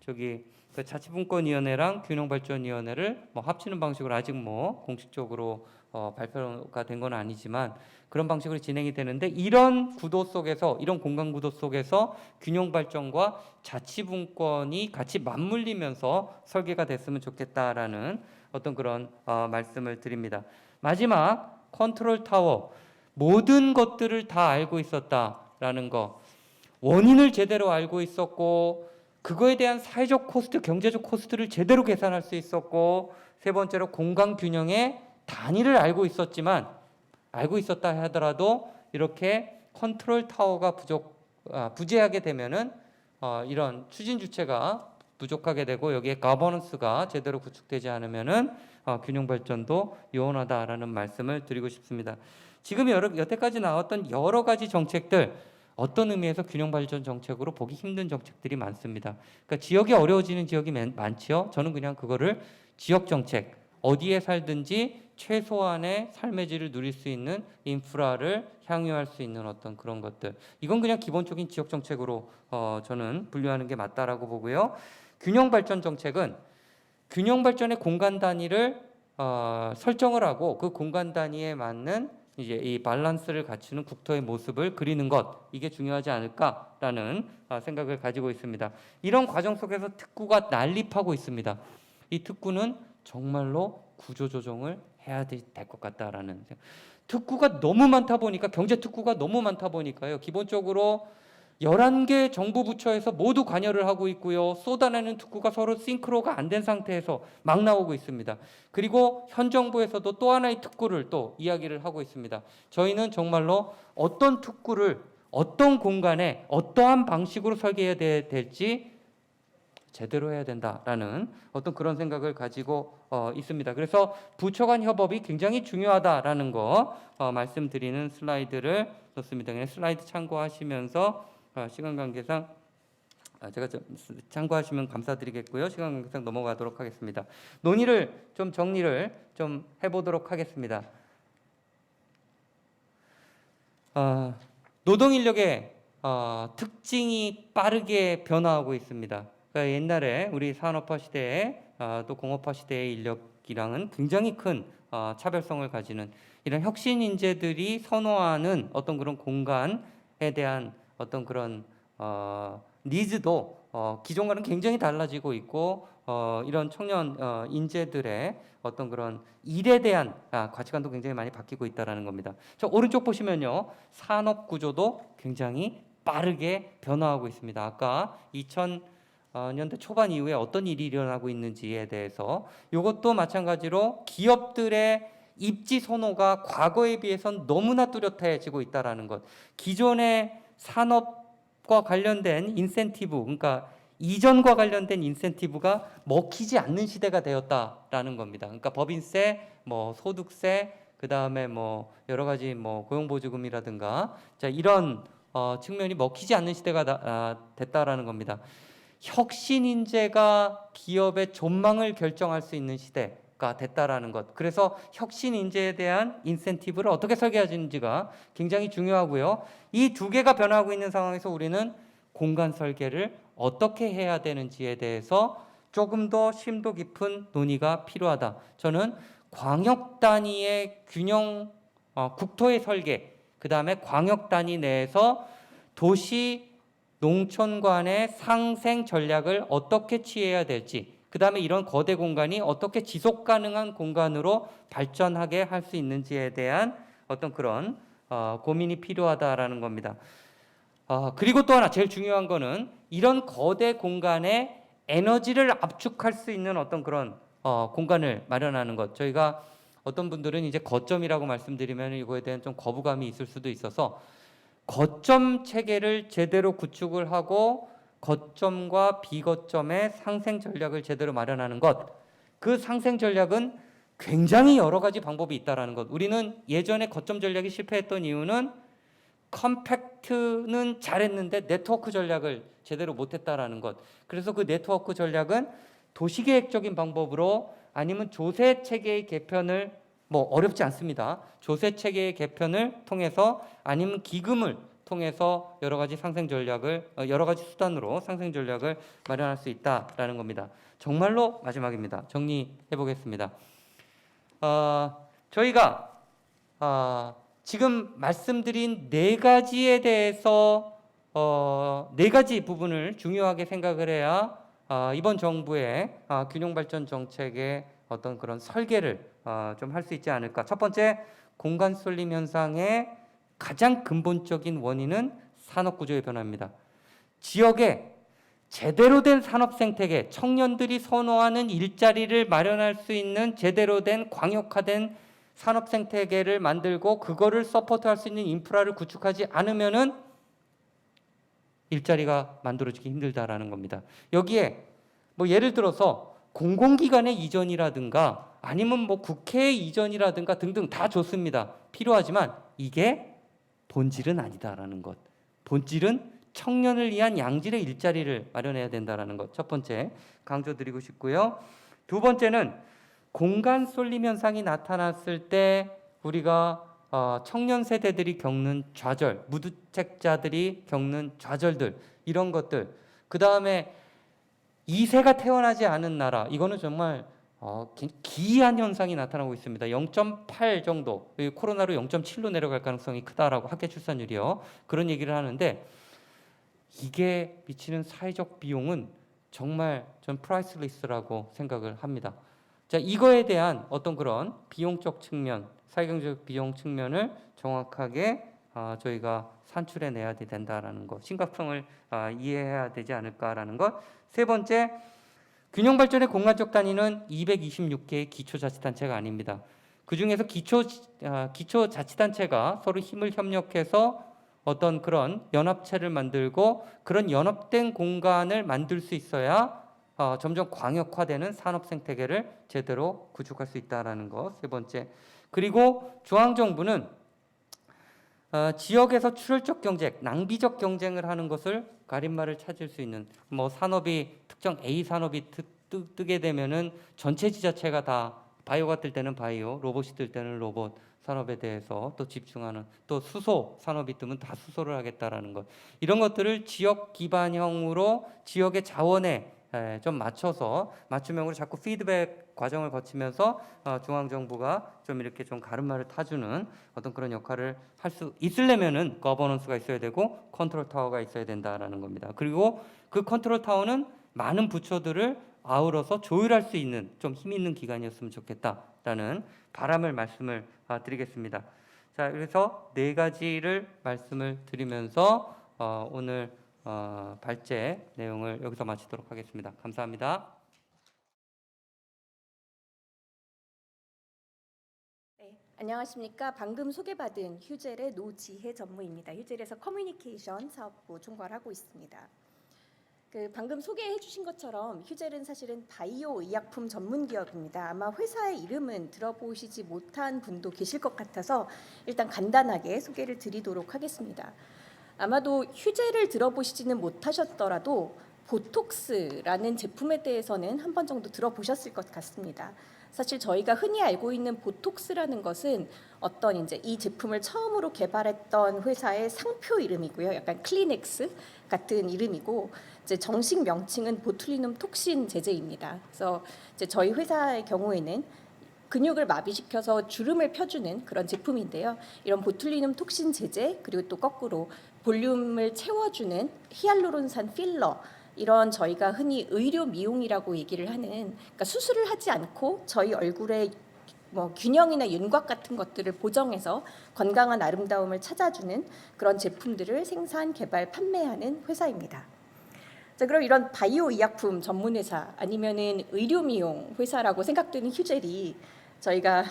Speaker 1: 그 자치분권위원회랑 균형발전위원회를 뭐 합치는 방식으로 아직 뭐 공식적으로 발표가 된 건 아니지만 그런 방식으로 진행이 되는데, 이런 구도 속에서, 이런 공간 구도 속에서 균형발전과 자치분권이 같이 맞물리면서 설계가 됐으면 좋겠다라는 어떤 그런 말씀을 드립니다. 마지막 컨트롤 타워, 모든 것들을 다 알고 있었다라는 거, 원인을 제대로 알고 있었고 그거에 대한 사회적 코스트, 경제적 코스트를 제대로 계산할 수 있었고, 세 번째로 공간 균형의 단위를 알고 있었다 하더라도 이렇게 컨트롤 타워가 부재하게 되면은 이런 추진 주체가 부족하게 되고 여기에 거버넌스가 제대로 구축되지 않으면은 균형 발전도 요원하다라는 말씀을 드리고 싶습니다. 지금 여태까지 나왔던 여러 가지 정책들, 어떤 의미에서 균형 발전 정책으로 보기 힘든 정책들이 많습니다. 그러니까 지역이 어려워지는 지역이 많지요. 저는 그냥 그거를 지역 정책, 어디에 살든지 최소한의 삶의 질을 누릴 수 있는 인프라를 향유할 수 있는 어떤 그런 것들. 이건 그냥 기본적인 지역 정책으로 저는 분류하는 게 맞다라고 보고요. 균형 발전 정책은 균형 발전의 공간 단위를 설정을 하고 그 공간 단위에 맞는 이제 이 밸런스를 갖추는 국토의 모습을 그리는 것, 이게 중요하지 않을까라는 생각을 가지고 있습니다. 이런 과정 속에서 특구가 난립하고 있습니다. 이 특구는 정말로 구조조정을 해야 될 것 같다라는 생각. 특구가 너무 많다 보니까, 경제 특구가 너무 많다 보니까요, 기본적으로 11개 정부 부처에서 모두 관여를 하고 있고요. 쏟아내는 특구가 서로 싱크로가 안 된 상태에서 막 나오고 있습니다. 그리고 현 정부에서도 또 하나의 특구를 또 이야기를 하고 있습니다. 저희는 정말로 어떤 특구를 어떤 공간에 어떠한 방식으로 설계해야 될지 제대로 해야 된다라는 어떤 그런 생각을 가지고 있습니다. 그래서 부처 간 협업이 굉장히 중요하다라는 거 말씀드리는 슬라이드를 넣습니다. 그냥 슬라이드 참고하시면서 시간 관계상 제가 좀 참고하시면 감사드리겠고요. 시간 관계상 넘어가도록 하겠습니다. 논의를 좀 정리를 좀 해보도록 하겠습니다. 노동 인력의 특징이 빠르게 변화하고 있습니다. 그러니까 옛날에 우리 산업화 시대에 또 공업화 시대의 인력이랑은 굉장히 큰 차별성을 가지는 이런 혁신 인재들이 선호하는 어떤 그런 공간에 대한 어떤 그런 니즈도 기존과는 굉장히 달라지고 있고 이런 청년 인재들의 어떤 그런 일에 대한 가치관도 굉장히 많이 바뀌고 있다라는 겁니다. 저 오른쪽 보시면요, 산업 구조도 굉장히 빠르게 변화하고 있습니다. 아까 2000년대 초반 이후에 어떤 일이 일어나고 있는지에 대해서 이것도 마찬가지로 기업들의 입지 선호가 과거에 비해서는 너무나 뚜렷해지고 있다라는 것. 기존의 산업과 관련된 인센티브, 그러니까 이전과 관련된 인센티브가 먹히지 않는 시대가 되었다라는 겁니다. 그러니까 법인세, 뭐 소득세, 그 다음에 뭐 여러 가지 뭐 고용보조금이라든가 자 이런 측면이 먹히지 않는 시대가 됐다라는 겁니다. 혁신 인재가 기업의 전망을 결정할 수 있는 시대가 됐다라는 것. 그래서 혁신 인재에 대한 인센티브를 어떻게 설계하는지가 굉장히 중요하고요. 이 두 개가 변화하고 있는 상황에서 우리는 공간 설계를 어떻게 해야 되는지에 대해서 조금 더 심도 깊은 논의가 필요하다. 저는 광역 단위의 균형, 국토의 설계, 그 다음에 광역 단위 내에서 도시 농촌 간의 상생 전략을 어떻게 취해야 될지, 그 다음에 이런 거대 공간이 어떻게 지속 가능한 공간으로 발전하게 할 수 있는지에 대한 어떤 그런 고민이 필요하다라는 겁니다. 그리고 또 하나 제일 중요한 거는 이런 거대 공간에 에너지를 압축할 수 있는 어떤 그런 공간을 마련하는 것. 저희가 어떤 분들은 이제 거점이라고 말씀드리면 이거에 대한 좀 거부감이 있을 수도 있어서 거점 체계를 제대로 구축을 하고 거점과 비거점의 상생 전략을 제대로 마련하는 것. 그 상생 전략은 굉장히 여러 가지 방법이 있다라는 것. 우리는 예전에 거점 전략이 실패했던 이유는 컴팩트는 잘했는데 네트워크 전략을 제대로 못했다라는 것. 그래서 그 네트워크 전략은 도시계획적인 방법으로 아니면 조세 체계의 개편을 뭐 어렵지 않습니다. 조세 체계의 개편을 통해서 아니면 기금을 통해서 여러 가지 상생 전략을 여러 가지 수단으로 상생 전략을 마련할 수 있다라는 겁니다. 정말로 마지막입니다. 정리해 보겠습니다. 저희가 지금 말씀드린 네 가지에 대해서 네 가지 부분을 중요하게 생각을 해야 이번 정부의 균형 발전 정책의 어떤 그런 설계를 좀 할 수 있지 않을까. 첫 번째, 공간 쏠림 현상의 가장 근본적인 원인은 산업 구조의 변화입니다. 지역에 제대로 된 산업 생태계, 청년들이 선호하는 일자리를 마련할 수 있는 제대로 된 광역화된 산업 생태계를 만들고 그거를 서포트할 수 있는 인프라를 구축하지 않으면은 일자리가 만들어지기 힘들다라는 겁니다. 여기에 뭐 예를 들어서 공공기관의 이전이라든가 아니면 뭐 국회 이전이라든가 등등 다 좋습니다. 필요하지만 이게 본질은 아니다라는 것. 본질은 청년을 위한 양질의 일자리를 마련해야 된다라는 것. 첫 번째 강조드리고 싶고요. 두 번째는 공간 쏠림 현상이 나타났을 때 우리가 청년 세대들이 겪는 좌절, 무주택자들이 겪는 좌절들, 이런 것들, 그 다음에 2세가 태어나지 않은 나라, 이거는 정말 기이한 현상이 나타나고 있습니다. 0.8 정도, 코로나로 0.7로 내려갈 가능성이 크다라고 학계 출산율이요. 그런 얘기를 하는데, 이게 미치는 사회적 비용은 정말 전 프라이스리스라고 생각을 합니다. 자, 이거에 대한 어떤 그런 비용적 측면, 사회경제적 비용 측면을 정확하게 저희가 산출해 내야 된다라는 것, 심각성을 이해해야 되지 않을까라는 것. 세 번째, 균형발전의 공간적 단위는 226개의 기초자치단체가 아닙니다. 그 중에서 기초자치단체가 서로 힘을 협력해서 어떤 그런 연합체를 만들고 그런 연합된 공간을 만들 수 있어야 점점 광역화되는 산업 생태계를 제대로 구축할 수 있다는 것. 세 번째. 그리고 중앙정부는 지역에서 출혈적 경쟁, 낭비적 경쟁을 하는 것을 가림막을 찾을 수 있는, 뭐 산업이 특정 A 산업이 뜨게 되면은 전체 지자체가 다 바이오가 뜰 때는 바이오, 로봇이 뜰 때는 로봇 산업에 대해서 또 집중하는, 또 수소 산업이 뜨면 다 수소를 하겠다라는 것, 이런 것들을 지역 기반형으로 지역의 자원에 좀 맞춰서 맞춤형으로 자꾸 피드백 과정을 거치면서 중앙정부가 좀 이렇게 좀 가름막을 타주는 어떤 그런 역할을 할 수 있으려면은 거버넌스가 있어야 되고 컨트롤 타워가 있어야 된다라는 겁니다. 그리고 그 컨트롤 타워는 많은 부처들을 아우러서 조율할 수 있는 좀 힘 있는 기관이었으면 좋겠다라는 바람을 말씀을 드리겠습니다. 자, 그래서 네 가지를 말씀을 드리면서 오늘 발제 내용을 여기서 마치도록 하겠습니다. 감사합니다.
Speaker 2: 네, 안녕하십니까. 방금 소개받은 휴젤의 노지혜 전무입니다. 휴젤에서 커뮤니케이션 사업부 총괄하고 있습니다. 방금 소개해 주신 것처럼 휴젤은 사실은 바이오 의약품 전문 기업입니다. 아마 회사의 이름은 들어보시지 못한 분도 계실 것 같아서 일단 간단하게 소개를 드리도록 하겠습니다. 아마도 휴젤을 들어보시지는 못하셨더라도 보톡스라는 제품에 대해서는 한 번 정도 들어보셨을 것 같습니다. 사실 저희가 흔히 알고 있는 보톡스라는 것은 어떤 이제 이 제품을 처음으로 개발했던 회사의 상표 이름이고요. 약간 클리넥스 같은 이름이고, 이제 정식 명칭은 보툴리눔 톡신 제제입니다. 그래서 이제 저희 회사의 경우에는 근육을 마비시켜서 주름을 펴주는 그런 제품인데요. 이런 보툴리눔 톡신 제제, 그리고 또 거꾸로 볼륨을 채워주는 히알루론산 필러, 이런 저희가 흔히 의료 미용이라고 얘기를 하는, 그러니까 수술을 하지 않고 저희 얼굴에 뭐 균형이나 윤곽 같은 것들을 보정해서 건강한 아름다움을 찾아주는 그런 제품들을 생산, 개발, 판매하는 회사입니다. 자, 그럼 이런 바이오 의약품 전문 회사 아니면은 의료 미용 회사라고 생각되는 휴젤이 저희가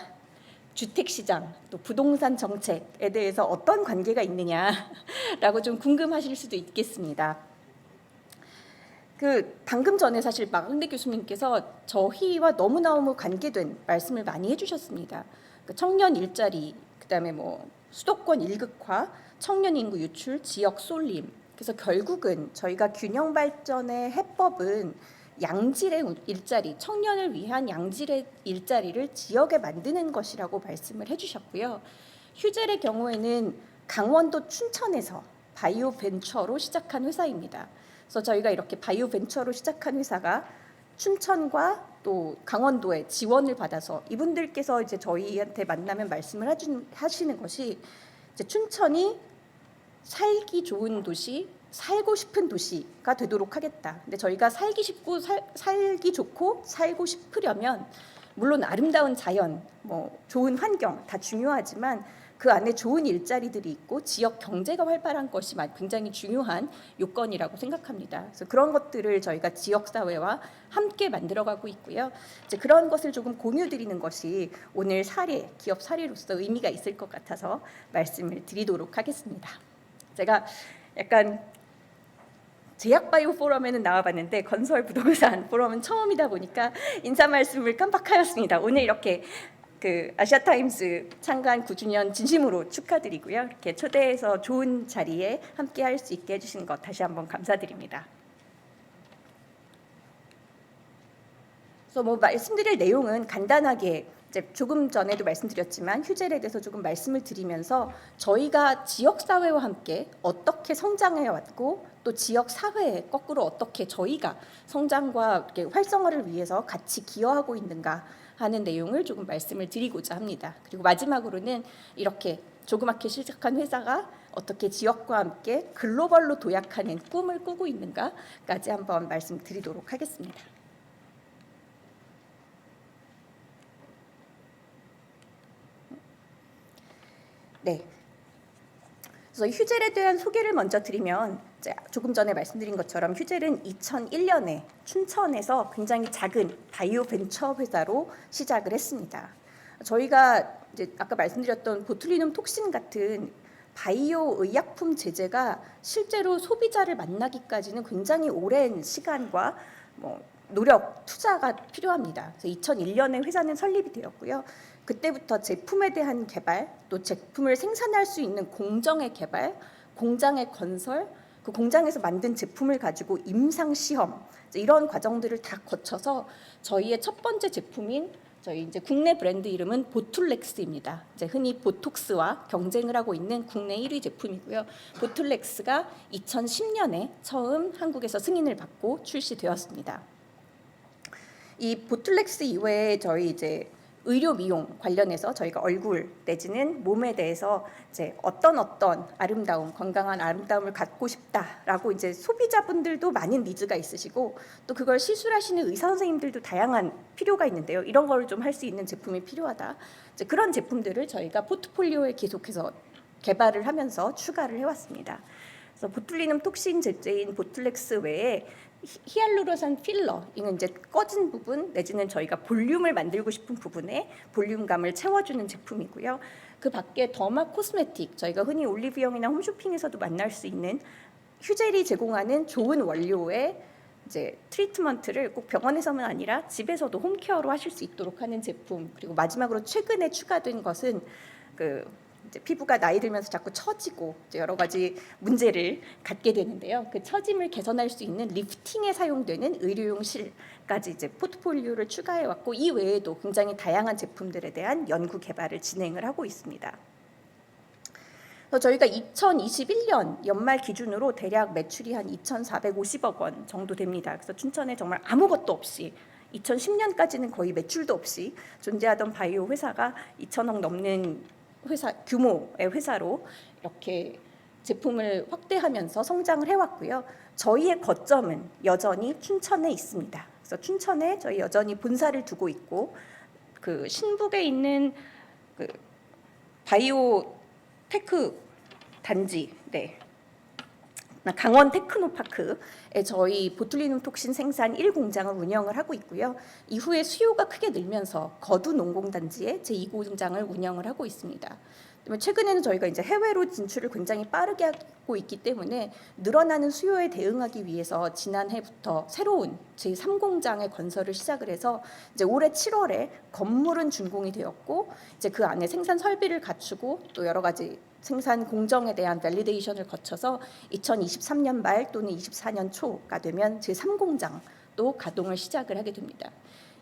Speaker 2: 주택 시장 또 부동산 정책에 대해서 어떤 관계가 있느냐라고 좀 궁금하실 수도 있겠습니다. 방금 전에 사실 마강대 교수님께서 저희와 너무너무 관계된 말씀을 많이 해주셨습니다. 청년 일자리, 그다음에 뭐 수도권 일극화, 청년 인구 유출, 지역 쏠림. 그래서 결국은 저희가 균형 발전의 해법은 양질의 일자리, 청년을 위한 양질의 일자리를 지역에 만드는 것이라고 말씀을 해주셨고요. 휴젤의 경우에는 강원도 춘천에서 바이오 벤처로 시작한 회사입니다. 그래서 저희가 이렇게 바이오 벤처로 시작한 회사가 춘천과 또 강원도에 지원을 받아서 이분들께서 이제 저희한테 만나면 말씀을 하시는 것이, 이제 춘천이 살기 좋은 도시, 살고 싶은 도시가 되도록 하겠다. 근데 저희가 살기 좋고 살고 싶으려면 물론 아름다운 자연, 뭐 좋은 환경 다 중요하지만 그 안에 좋은 일자리들이 있고 지역 경제가 활발한 것이 굉장히 중요한 요건이라고 생각합니다. 그래서 그런 것들을 저희가 지역 사회와 함께 만들어가고 있고요. 이제 그런 것을 조금 공유드리는 것이 오늘 기업 사례로서 의미가 있을 것 같아서 말씀을 드리도록 하겠습니다. 제가 약간 제약바이오 포럼에는 나와봤는데 건설 부동산 포럼은 처음이다 보니까 인사 말씀을 깜빡하였습니다. 오늘 이렇게 아시아타임스 창간 9주년 진심으로 축하드리고요. 이렇게 초대해서 좋은 자리에 함께 할 수 있게 해주신 것 다시 한번 감사드립니다. 그래서 뭐 말씀드릴 내용은 간단하게 이제 조금 전에도 말씀드렸지만 휴젤에 대해서 조금 말씀을 드리면서 저희가 지역 사회와 함께 어떻게 성장해 왔고 또 지역 사회에 거꾸로 어떻게 저희가 성장과 이렇게 활성화를 위해서 같이 기여하고 있는가 하는 내용을 조금 말씀을 드리고자 합니다. 그리고 마지막으로는 이렇게 조그맣게 시작한 회사가 어떻게 지역과 함께 글로벌로 도약하는 꿈을 꾸고 있는가까지 한번 말씀드리도록 하겠습니다. 네. 그래서 휴젤에 대한 소개를 먼저 드리면 조금 전에 말씀드린 것처럼 휴젤은 2001년에 춘천에서 굉장히 작은 바이오 벤처 회사로 시작을 했습니다. 저희가 이제 아까 말씀드렸던 보툴리눔 톡신 같은 바이오 의약품 제제가 실제로 소비자를 만나기까지는 굉장히 오랜 시간과 노력, 투자가 필요합니다. 그래서 2001년에 회사는 설립이 되었고요. 그때부터 제품에 대한 개발, 또 제품을 생산할 수 있는 공정의 개발, 공장의 건설, 그 공장에서 만든 제품을 가지고 임상 시험 이런 과정들을 다 거쳐서 저희의 첫 번째 제품인 저희 이제 국내 브랜드 이름은 보툴렉스입니다. 이제 흔히 보톡스와 경쟁을 하고 있는 국내 1위 제품이고요. 보툴렉스가 2010년에 처음 한국에서 승인을 받고 출시되었습니다. 이 보툴렉스 이외에 저희 이제 의료 미용 관련해서 저희가 얼굴 내지는 몸에 대해서 이제 어떤 아름다움, 건강한 아름다움을 갖고 싶다라고 이제 소비자분들도 많은 니즈가 있으시고 또 그걸 시술하시는 의사 선생님들도 다양한 필요가 있는데요. 이런 걸 좀 할 수 있는 제품이 필요하다. 이제 그런 제품들을 저희가 포트폴리오에 계속해서 개발을 하면서 추가를 해왔습니다. 그래서 보툴리눔 톡신 제제인 보툴렉스 외에 히알루로산 필러, 이건 이제 꺼진 부분 내지는 저희가 볼륨을 만들고 싶은 부분에 볼륨감을 채워주는 제품이고요. 그 밖에 더마 코스메틱, 저희가 흔히 올리브영이나 홈쇼핑에서도 만날 수 있는 휴젤이 제공하는 좋은 원료의 이제 트리트먼트를 꼭 병원에서만 아니라 집에서도 홈케어로 하실 수 있도록 하는 제품. 그리고 마지막으로 최근에 추가된 것은 이제 피부가 나이 들면서 자꾸 처지고 이제 여러 가지 문제를 갖게 되는데요. 그 처짐을 개선할 수 있는 리프팅에 사용되는 의료용 실까지 이제 포트폴리오를 추가해 왔고 이 외에도 굉장히 다양한 제품들에 대한 연구 개발을 진행을 하고 있습니다. 그래서 저희가 2021년 연말 기준으로 대략 매출이 한 2,450억 원 정도 됩니다. 그래서 춘천에 정말 아무것도 없이 2010년까지는 거의 매출도 없이 존재하던 바이오 회사가 2,000억 넘는 회사 규모의 회사로 이렇게 제품을 확대하면서 성장을 해왔고요. 저희의 거점은 여전히 춘천에 있습니다. 그래서 춘천에 저희 여전히 본사를 두고 있고 그 신북에 있는 그 바이오 테크 단지, 강원 테크노파크에 저희 보툴리눔 톡신 생산 1공장을 운영을 하고 있고요. 이후에 수요가 크게 늘면서 거두 농공단지에 제2공장을 운영을 하고 있습니다. 최근에는 저희가 이제 해외로 진출을 굉장히 빠르게 하고 있기 때문에 늘어나는 수요에 대응하기 위해서 지난해부터 새로운 제3공장의 건설을 시작을 해서 이제 올해 7월에 건물은 준공이 되었고 이제 그 안에 생산 설비를 갖추고 또 여러 가지 생산 공정에 대한 밸리데이션을 거쳐서 2023년 말 또는 24년 초가 되면 제3공장도 가동을 시작을 하게 됩니다.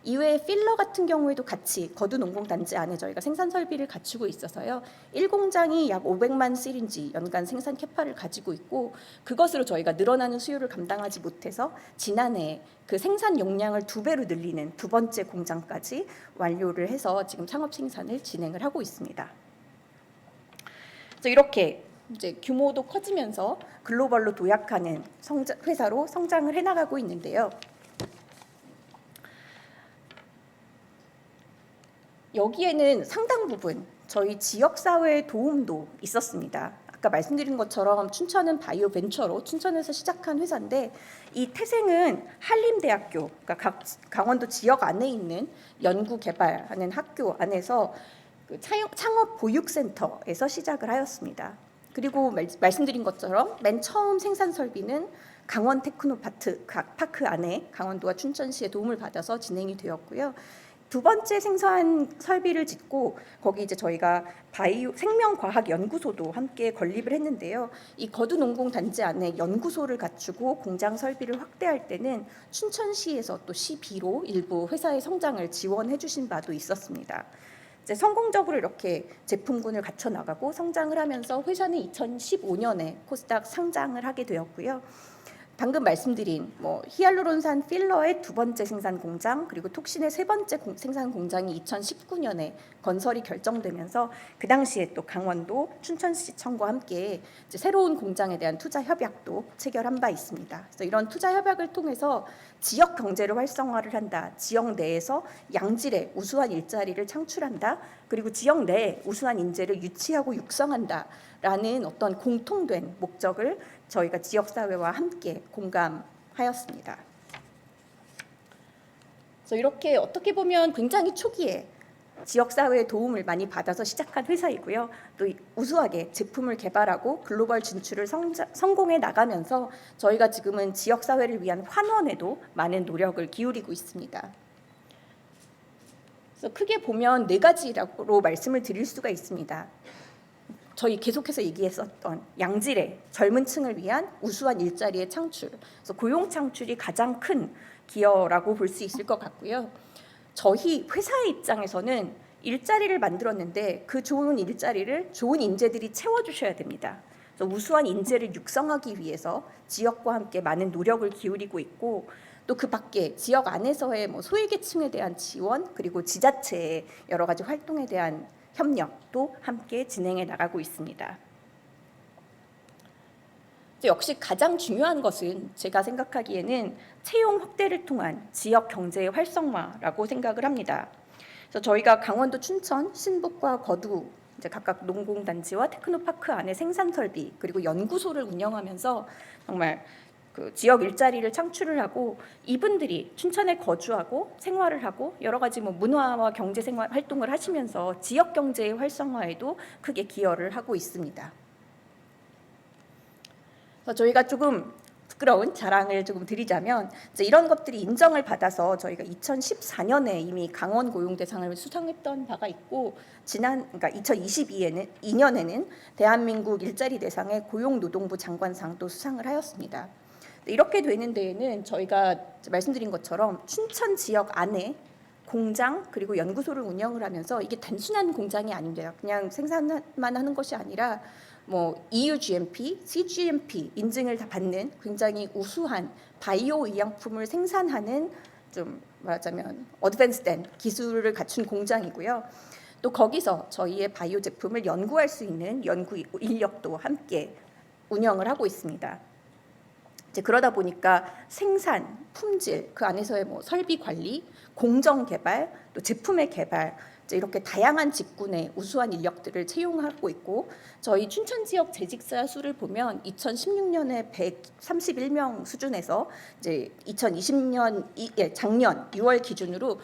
Speaker 2: 이외에 필러 같은 경우에도 같이 거두 농공단지 안에 저희가 생산 설비를 갖추고 있어서요. 1공장이 약 500만 시린지 연간 생산 캐파를 가지고 있고 그것으로 저희가 늘어나는 수요를 감당하지 못해서 지난해 그 생산 용량을 2배로 늘리는 두 번째 공장까지 완료를 해서 지금 상업 생산을 진행을 하고 있습니다. 그래서 이렇게 이제 규모도 커지면서 글로벌로 도약하는 회사로 성장을 해나가고 있는데요. 여기에는 상당 부분 저희 지역사회의 도움도 있었습니다. 아까 말씀드린 것처럼 춘천은 바이오 벤처로 춘천에서 시작한 회사인데 이 태생은 한림대학교, 그러니까 강원도 지역 안에 있는 연구 개발하는 학교 안에서 그 창업 보육센터에서 시작을 하였습니다. 그리고 말씀드린 것처럼 맨 처음 생산 설비는 강원 테크노파크 안에 강원도와 춘천시의 도움을 받아서 진행이 되었고요. 두 번째 생산 설비를 짓고 거기 이제 저희가 바이오 생명과학 연구소도 함께 건립을 했는데요. 이 거두농공 단지 안에 연구소를 갖추고 공장 설비를 확대할 때는 춘천시에서 또 시비로 일부 회사의 성장을 지원해 주신 바도 있었습니다. 이제 성공적으로 이렇게 제품군을 갖춰 나가고 성장을 하면서 회사는 2015년에 코스닥 상장을 하게 되었고요. 방금 말씀드린 히알루론산 필러의 두 번째 생산 공장 그리고 톡신의 세 번째 생산 공장이 2019년에 건설이 결정되면서 그 당시에 또 강원도 춘천시청과 함께 이제 새로운 공장에 대한 투자 협약도 체결한 바 있습니다. 그래서 이런 투자 협약을 통해서 지역 경제를 활성화를 한다. 지역 내에서 양질의 우수한 일자리를 창출한다. 그리고 지역 내에 우수한 인재를 유치하고 육성한다라는 어떤 공통된 목적을 저희가 지역사회와 함께 공감하였습니다. 그래서 이렇게 어떻게 보면 굉장히 초기에 지역사회의 도움을 많이 받아서 시작한 회사이고요. 또 우수하게 제품을 개발하고 글로벌 진출을 성공해 나가면서 저희가 지금은 지역사회를 위한 환원에도 많은 노력을 기울이고 있습니다. 그래서 크게 보면 4가지로 말씀을 드릴 수가 있습니다. 저희 계속해서 얘기했었던 양질의 젊은 층을 위한 우수한 일자리의 창출, 그래서 고용 창출이 가장 큰 기여라고 볼 수 있을 것 같고요. 저희 회사의 입장에서는 일자리를 만들었는데 그 좋은 일자리를 좋은 인재들이 채워주셔야 됩니다. 그래서 우수한 인재를 육성하기 위해서 지역과 함께 많은 노력을 기울이고 있고 또 그 밖에 지역 안에서의 소외계층에 대한 지원 그리고 지자체의 여러 가지 활동에 대한 협력도 함께 진행해 나가고 있습니다. 역시 가장 중요한 것은 제가 생각하기에는 채용 확대를 통한 지역 경제의 활성화라고 생각을 합니다. 그래서 저희가 강원도 춘천, 신북과 거두 이제 각각 농공단지와 테크노파크 안에 생산 설비 그리고 연구소를 운영하면서 정말 그 지역 일자리를 창출을 하고 이분들이 춘천에 거주하고 생활을 하고 여러 가지 문화와 경제 생활 활동을 하시면서 지역 경제의 활성화에도 크게 기여를 하고 있습니다. 그래서 저희가 조금 부끄러운 자랑을 조금 드리자면 이제 이런 것들이 인정을 받아서 저희가 2014년에 이미 강원 고용대상을 수상했던 바가 있고 그러니까 2022년에는 대한민국 일자리 대상의 고용노동부 장관상도 수상을 하였습니다. 이렇게 되는 데에는 저희가 말씀드린 것처럼 춘천 지역 안에 공장 그리고 연구소를 운영을 하면서 이게 단순한 공장이 아닙니다. 그냥 생산만 하는 것이 아니라 EU GMP, CGMP 인증을 다 받는 굉장히 우수한 바이오 의약품을 생산하는 좀 말하자면 어드밴스된 기술을 갖춘 공장이고요. 또 거기서 저희의 바이오 제품을 연구할 수 있는 연구 인력도 함께 운영을 하고 있습니다. 이제 그러다 보니까 생산, 품질, 그 안에서의 설비 관리, 공정 개발, 또 제품의 개발 이제 이렇게 다양한 직군의 우수한 인력들을 채용하고 있고 저희 춘천 지역 재직자 수를 보면 2016년에 131명 수준에서 이제 2020년 작년 6월 기준으로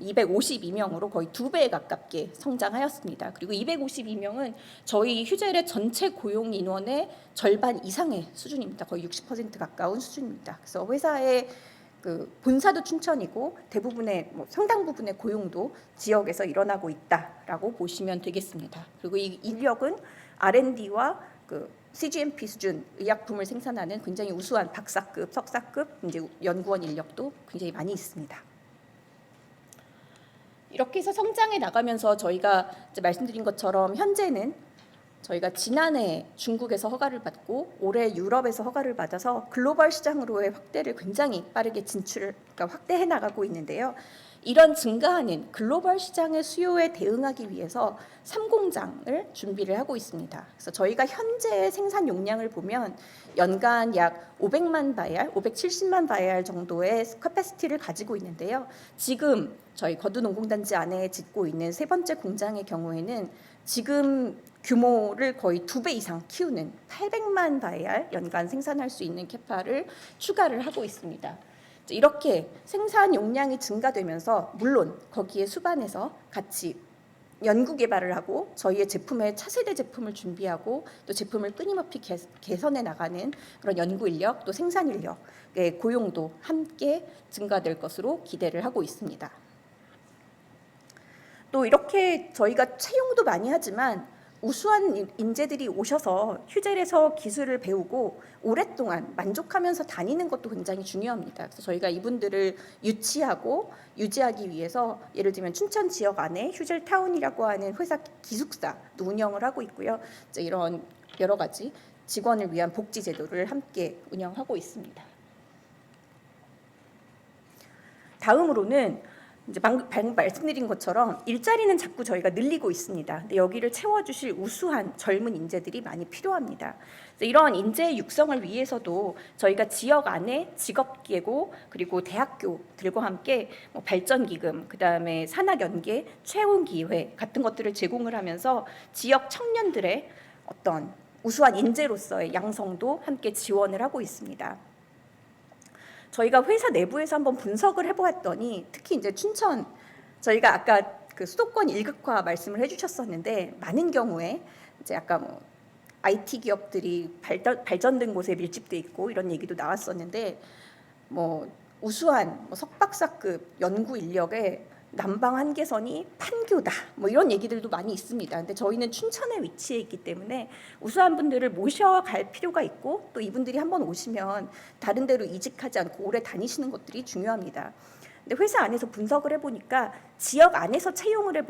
Speaker 2: 252명으로 거의 2배에 가깝게 성장하였습니다. 그리고 252명은 저희 휴젤의 전체 고용 인원의 절반 이상의 수준입니다. 거의 60% 가까운 수준입니다. 그래서 회사의 그 본사도 춘천이고 대부분의 상당 부분의 고용도 지역에서 일어나고 있다라고 보시면 되겠습니다. 그리고 이 인력은 R&D와 그 CGMP 수준 의약품을 생산하는 굉장히 우수한 박사급, 석사급 이제 연구원 인력도 굉장히 많이 있습니다. 이렇게 해서 성장해 나가면서 저희가 이제 말씀드린 것처럼 현재는 저희가 지난해 중국에서 허가를 받고 올해 유럽에서 허가를 받아서 글로벌 시장으로의 확대를 굉장히 빠르게 그러니까 확대해 나가고 있는데요. 이런 증가하는 글로벌 시장의 수요에 대응하기 위해서 3공장을 준비를 하고 있습니다. 그래서 저희가 현재의 생산 용량을 보면 연간 약 500만 바이알, 570만 바이알 정도의 캐패시티를 가지고 있는데요. 지금 저희 거두농공단지 안에 짓고 있는 세 번째 공장의 경우에는 지금 규모를 거의 2배 이상 키우는 800만 바이알 연간 생산할 수 있는 캐파를 추가를 하고 있습니다. 이렇게 생산 용량이 증가되면서 물론 거기에 수반해서 같이 연구 개발을 하고 저희의 제품의 차세대 제품을 준비하고 또 제품을 끊임없이 개선해 나가는 그런 연구 인력 또 생산 인력의 고용도 함께 증가될 것으로 기대를 하고 있습니다. 또 이렇게 저희가 채용도 많이 하지만 우수한 인재들이 오셔서 휴젤에서 기술을 배우고 오랫동안 만족하면서 다니는 것도 굉장히 중요합니다. 그래서 저희가 이분들을 유치하고 유지하기 위해서 예를 들면 춘천 지역 안에 휴젤타운이라고 하는 회사 기숙사도 운영을 하고 있고요. 이제 이런 여러 가지 직원을 위한 복지 제도를 함께 운영하고 있습니다. 다음으로는 이제 방금 말씀드린 것처럼 일자리는 자꾸 저희가 늘리고 있습니다. 근데 여기를 채워주실 우수한 젊은 인재들이 많이 필요합니다. 그래서 이러한 인재 육성을 위해서도 저희가 지역 안에 직업계고 그리고 대학교들과 함께 뭐 발전기금, 그다음에 산학연계, 채용기회 같은 것들을 제공을 하면서 지역 청년들의 어떤 우수한 인재로서의 양성도 함께 지원을 하고 있습니다. 저희가 회사 내부에서 한번 분석을 해보았더니 특히 이제 춘천 저희가 아까 그 수도권 1극화 말씀을 해주셨었는데 많은 경우에 이제 아까 뭐 IT 기업들이 발전된 곳에 밀집돼 있고 이런 얘기도 나왔었는데 뭐 우수한 뭐 석박사급 연구 인력의 남방 한계선이 판교다 뭐 이런 얘기들도 많이 있습니다. 근데 저희는 춘천에 위치해 있기 때문에 우수한 분들을 모셔갈 필요가 있고 또 이분들이 한번 오시면 다른 데로 이직하지 않고 오래 다니시는 것들이 중요합니다. 근데 회사 안에서 분석을 해보니까 지역 안에서 채용을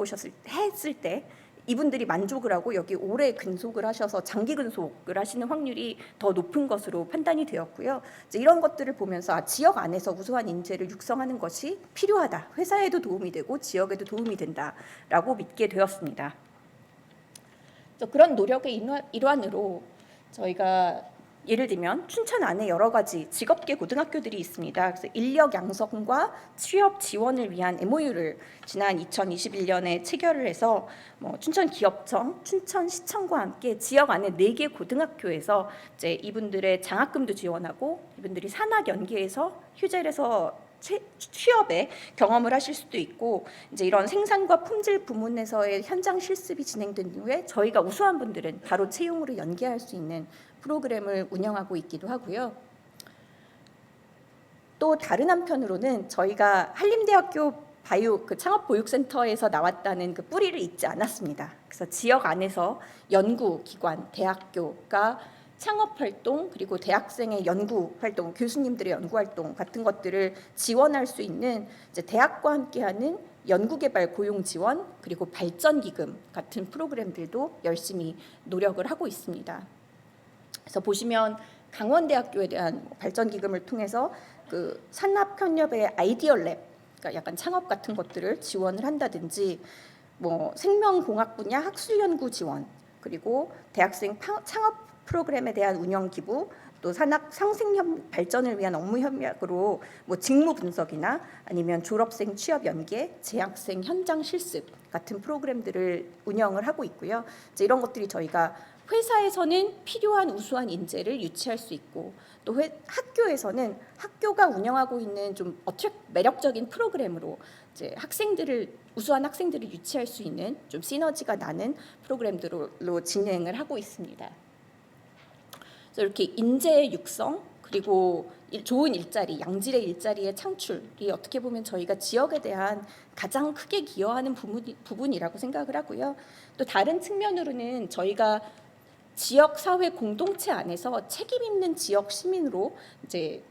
Speaker 2: 했을 때 이분들이 만족을 하고 여기 오래 근속을 하셔서 장기 근속을 하시는 확률이 더 높은 것으로 판단이 되었고요. 이제 이런 것들을 보면서 지역 안에서 우수한 인재를 육성하는 것이 필요하다. 회사에도 도움이 되고 지역에도 도움이 된다라고 믿게 되었습니다. 그래서 그런 노력의 일환으로 저희가 예를 들면 춘천 안에 여러 가지 직업계 고등학교들이 있습니다. 그래서 인력 양성과 취업 지원을 위한 MOU를 지난 2021년에 체결을 해서 춘천기업청, 춘천시청과 함께 지역 안에 4개 고등학교에서 이제 이분들의 장학금도 지원하고 이분들이 산학연계에서 휴젤에서 취업에 경험을 하실 수도 있고 이제 이런 생산과 품질 부문에서의 현장 실습이 진행된 이후에 저희가 우수한 분들은 바로 채용으로 연계할 수 있는 프로그램을 운영하고 있기도 하고요. 또 다른 한편으로는 저희가 한림대학교 바이오 창업보육센터에서 나왔다는 그 뿌리를 잊지 않았습니다. 그래서 지역 안에서 연구기관, 대학교가 창업활동 그리고 대학생의 연구활동, 교수님들의 연구활동 같은 것들을 지원할 수 있는 이제 대학과 함께하는 연구개발 고용 지원 그리고 발전기금 같은 프로그램들도 열심히 노력을 하고 있습니다. 그래서 보시면 강원대학교에 대한 발전기금을 통해서 그 산업협력의 아이디어 랩, 그러니까 약간 창업 같은 것들을 지원을 한다든지 뭐 생명공학 분야 학술연구 지원 그리고 대학생 창업 프로그램에 대한 운영 기부 또 산학 상생 발전을 위한 업무 협력으로 뭐 직무 분석이나 아니면 졸업생 취업 연계, 재학생 현장 실습 같은 프로그램들을 운영을 하고 있고요. 이제 이런 것들이 저희가 회사에서는 필요한 우수한 인재를 유치할 수 있고 또 학교에서는 학교가 운영하고 있는 좀 매력적인 프로그램으로 이제 우수한 학생들을 유치할 수 있는 좀 시너지가 나는 프로그램들로 진행을 하고 있습니다. 그래서 이렇게 인재 육성 그리고 좋은 일자리, 양질의 일자리의 창출이 어떻게 보면 저희가 지역에 대한 가장 크게 기여하는 부분이라고 생각을 하고요. 또 다른 측면으로는 저희가 지역 사회 공동체 안에서 책임 있는 지역 시민으로 이제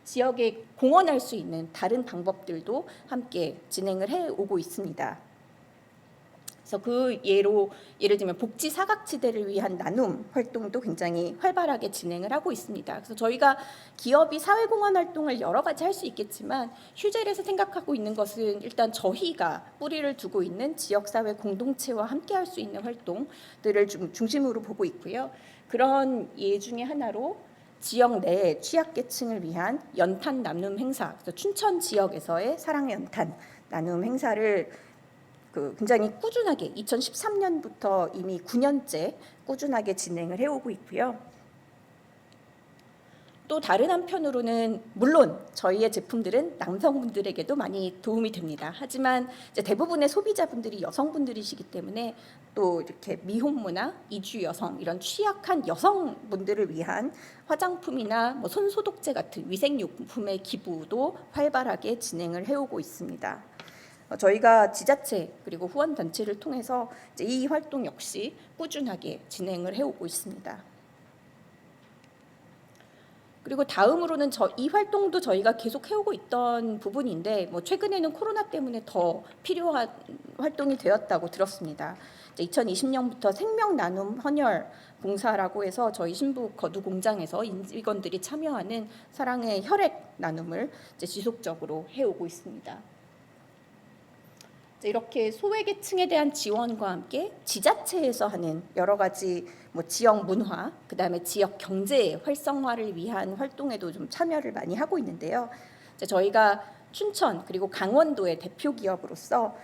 Speaker 2: 지역에 공헌할 수 있는 다른 방법들도 함께 진행을 해 오고 있습니다. 그래서 그 예를 들면 복지 사각지대를 위한 나눔 활동도 굉장히 활발하게 진행을 하고 있습니다. 그래서 저희가 기업이 사회공헌 활동을 여러 가지 할 수 있겠지만 휴젤에서 생각하고 있는 것은 일단 저희가 뿌리를 두고 있는 지역사회 공동체와 함께 할 수 있는 활동들을 좀 중심으로 보고 있고요. 그런 예 중에 하나로 지역 내 취약계층을 위한 연탄 나눔 행사, 그래서 춘천 지역에서의 사랑의 연탄 나눔 행사를 굉장히 꾸준하게 2013년부터 이미 9년째 꾸준하게 진행을 해오고 있고요. 또 다른 한편으로는 물론 저희의 제품들은 남성분들에게도 많이 도움이 됩니다. 하지만 이제 대부분의 소비자분들이 여성분들이시기 때문에 또 이렇게 미혼모나 이주 여성 이런 취약한 여성분들을 위한 화장품이나 뭐 손소독제 같은 위생용품의 기부도 활발하게 진행을 해오고 있습니다. 저희가 지자체 그리고 후원 단체를 통해서 이제 이 활동 역시 꾸준하게 진행을 해오고 있습니다. 그리고 다음으로는 이 활동도 저희가 계속 해오고 있던 부분인데 최근에는 코로나 때문에 더 필요한 활동이 되었다고 들었습니다. 2020년부터 생명 나눔 헌혈 봉사라고 해서 저희 신북 거두 공장에서 임직원들이 참여하는 사랑의 혈액 나눔을 지속적으로 해오고 있습니다. 이렇게 소외계층에 대한 지원과 함께 지자체에서 하는 여러 가지 지역 문화, 그다음에 지역 경제 활성화를 위한 활동에도 좀 참여를 많이 하고 있는데요. 저희가 춘천 그리고 강원도의 대표 기업으로서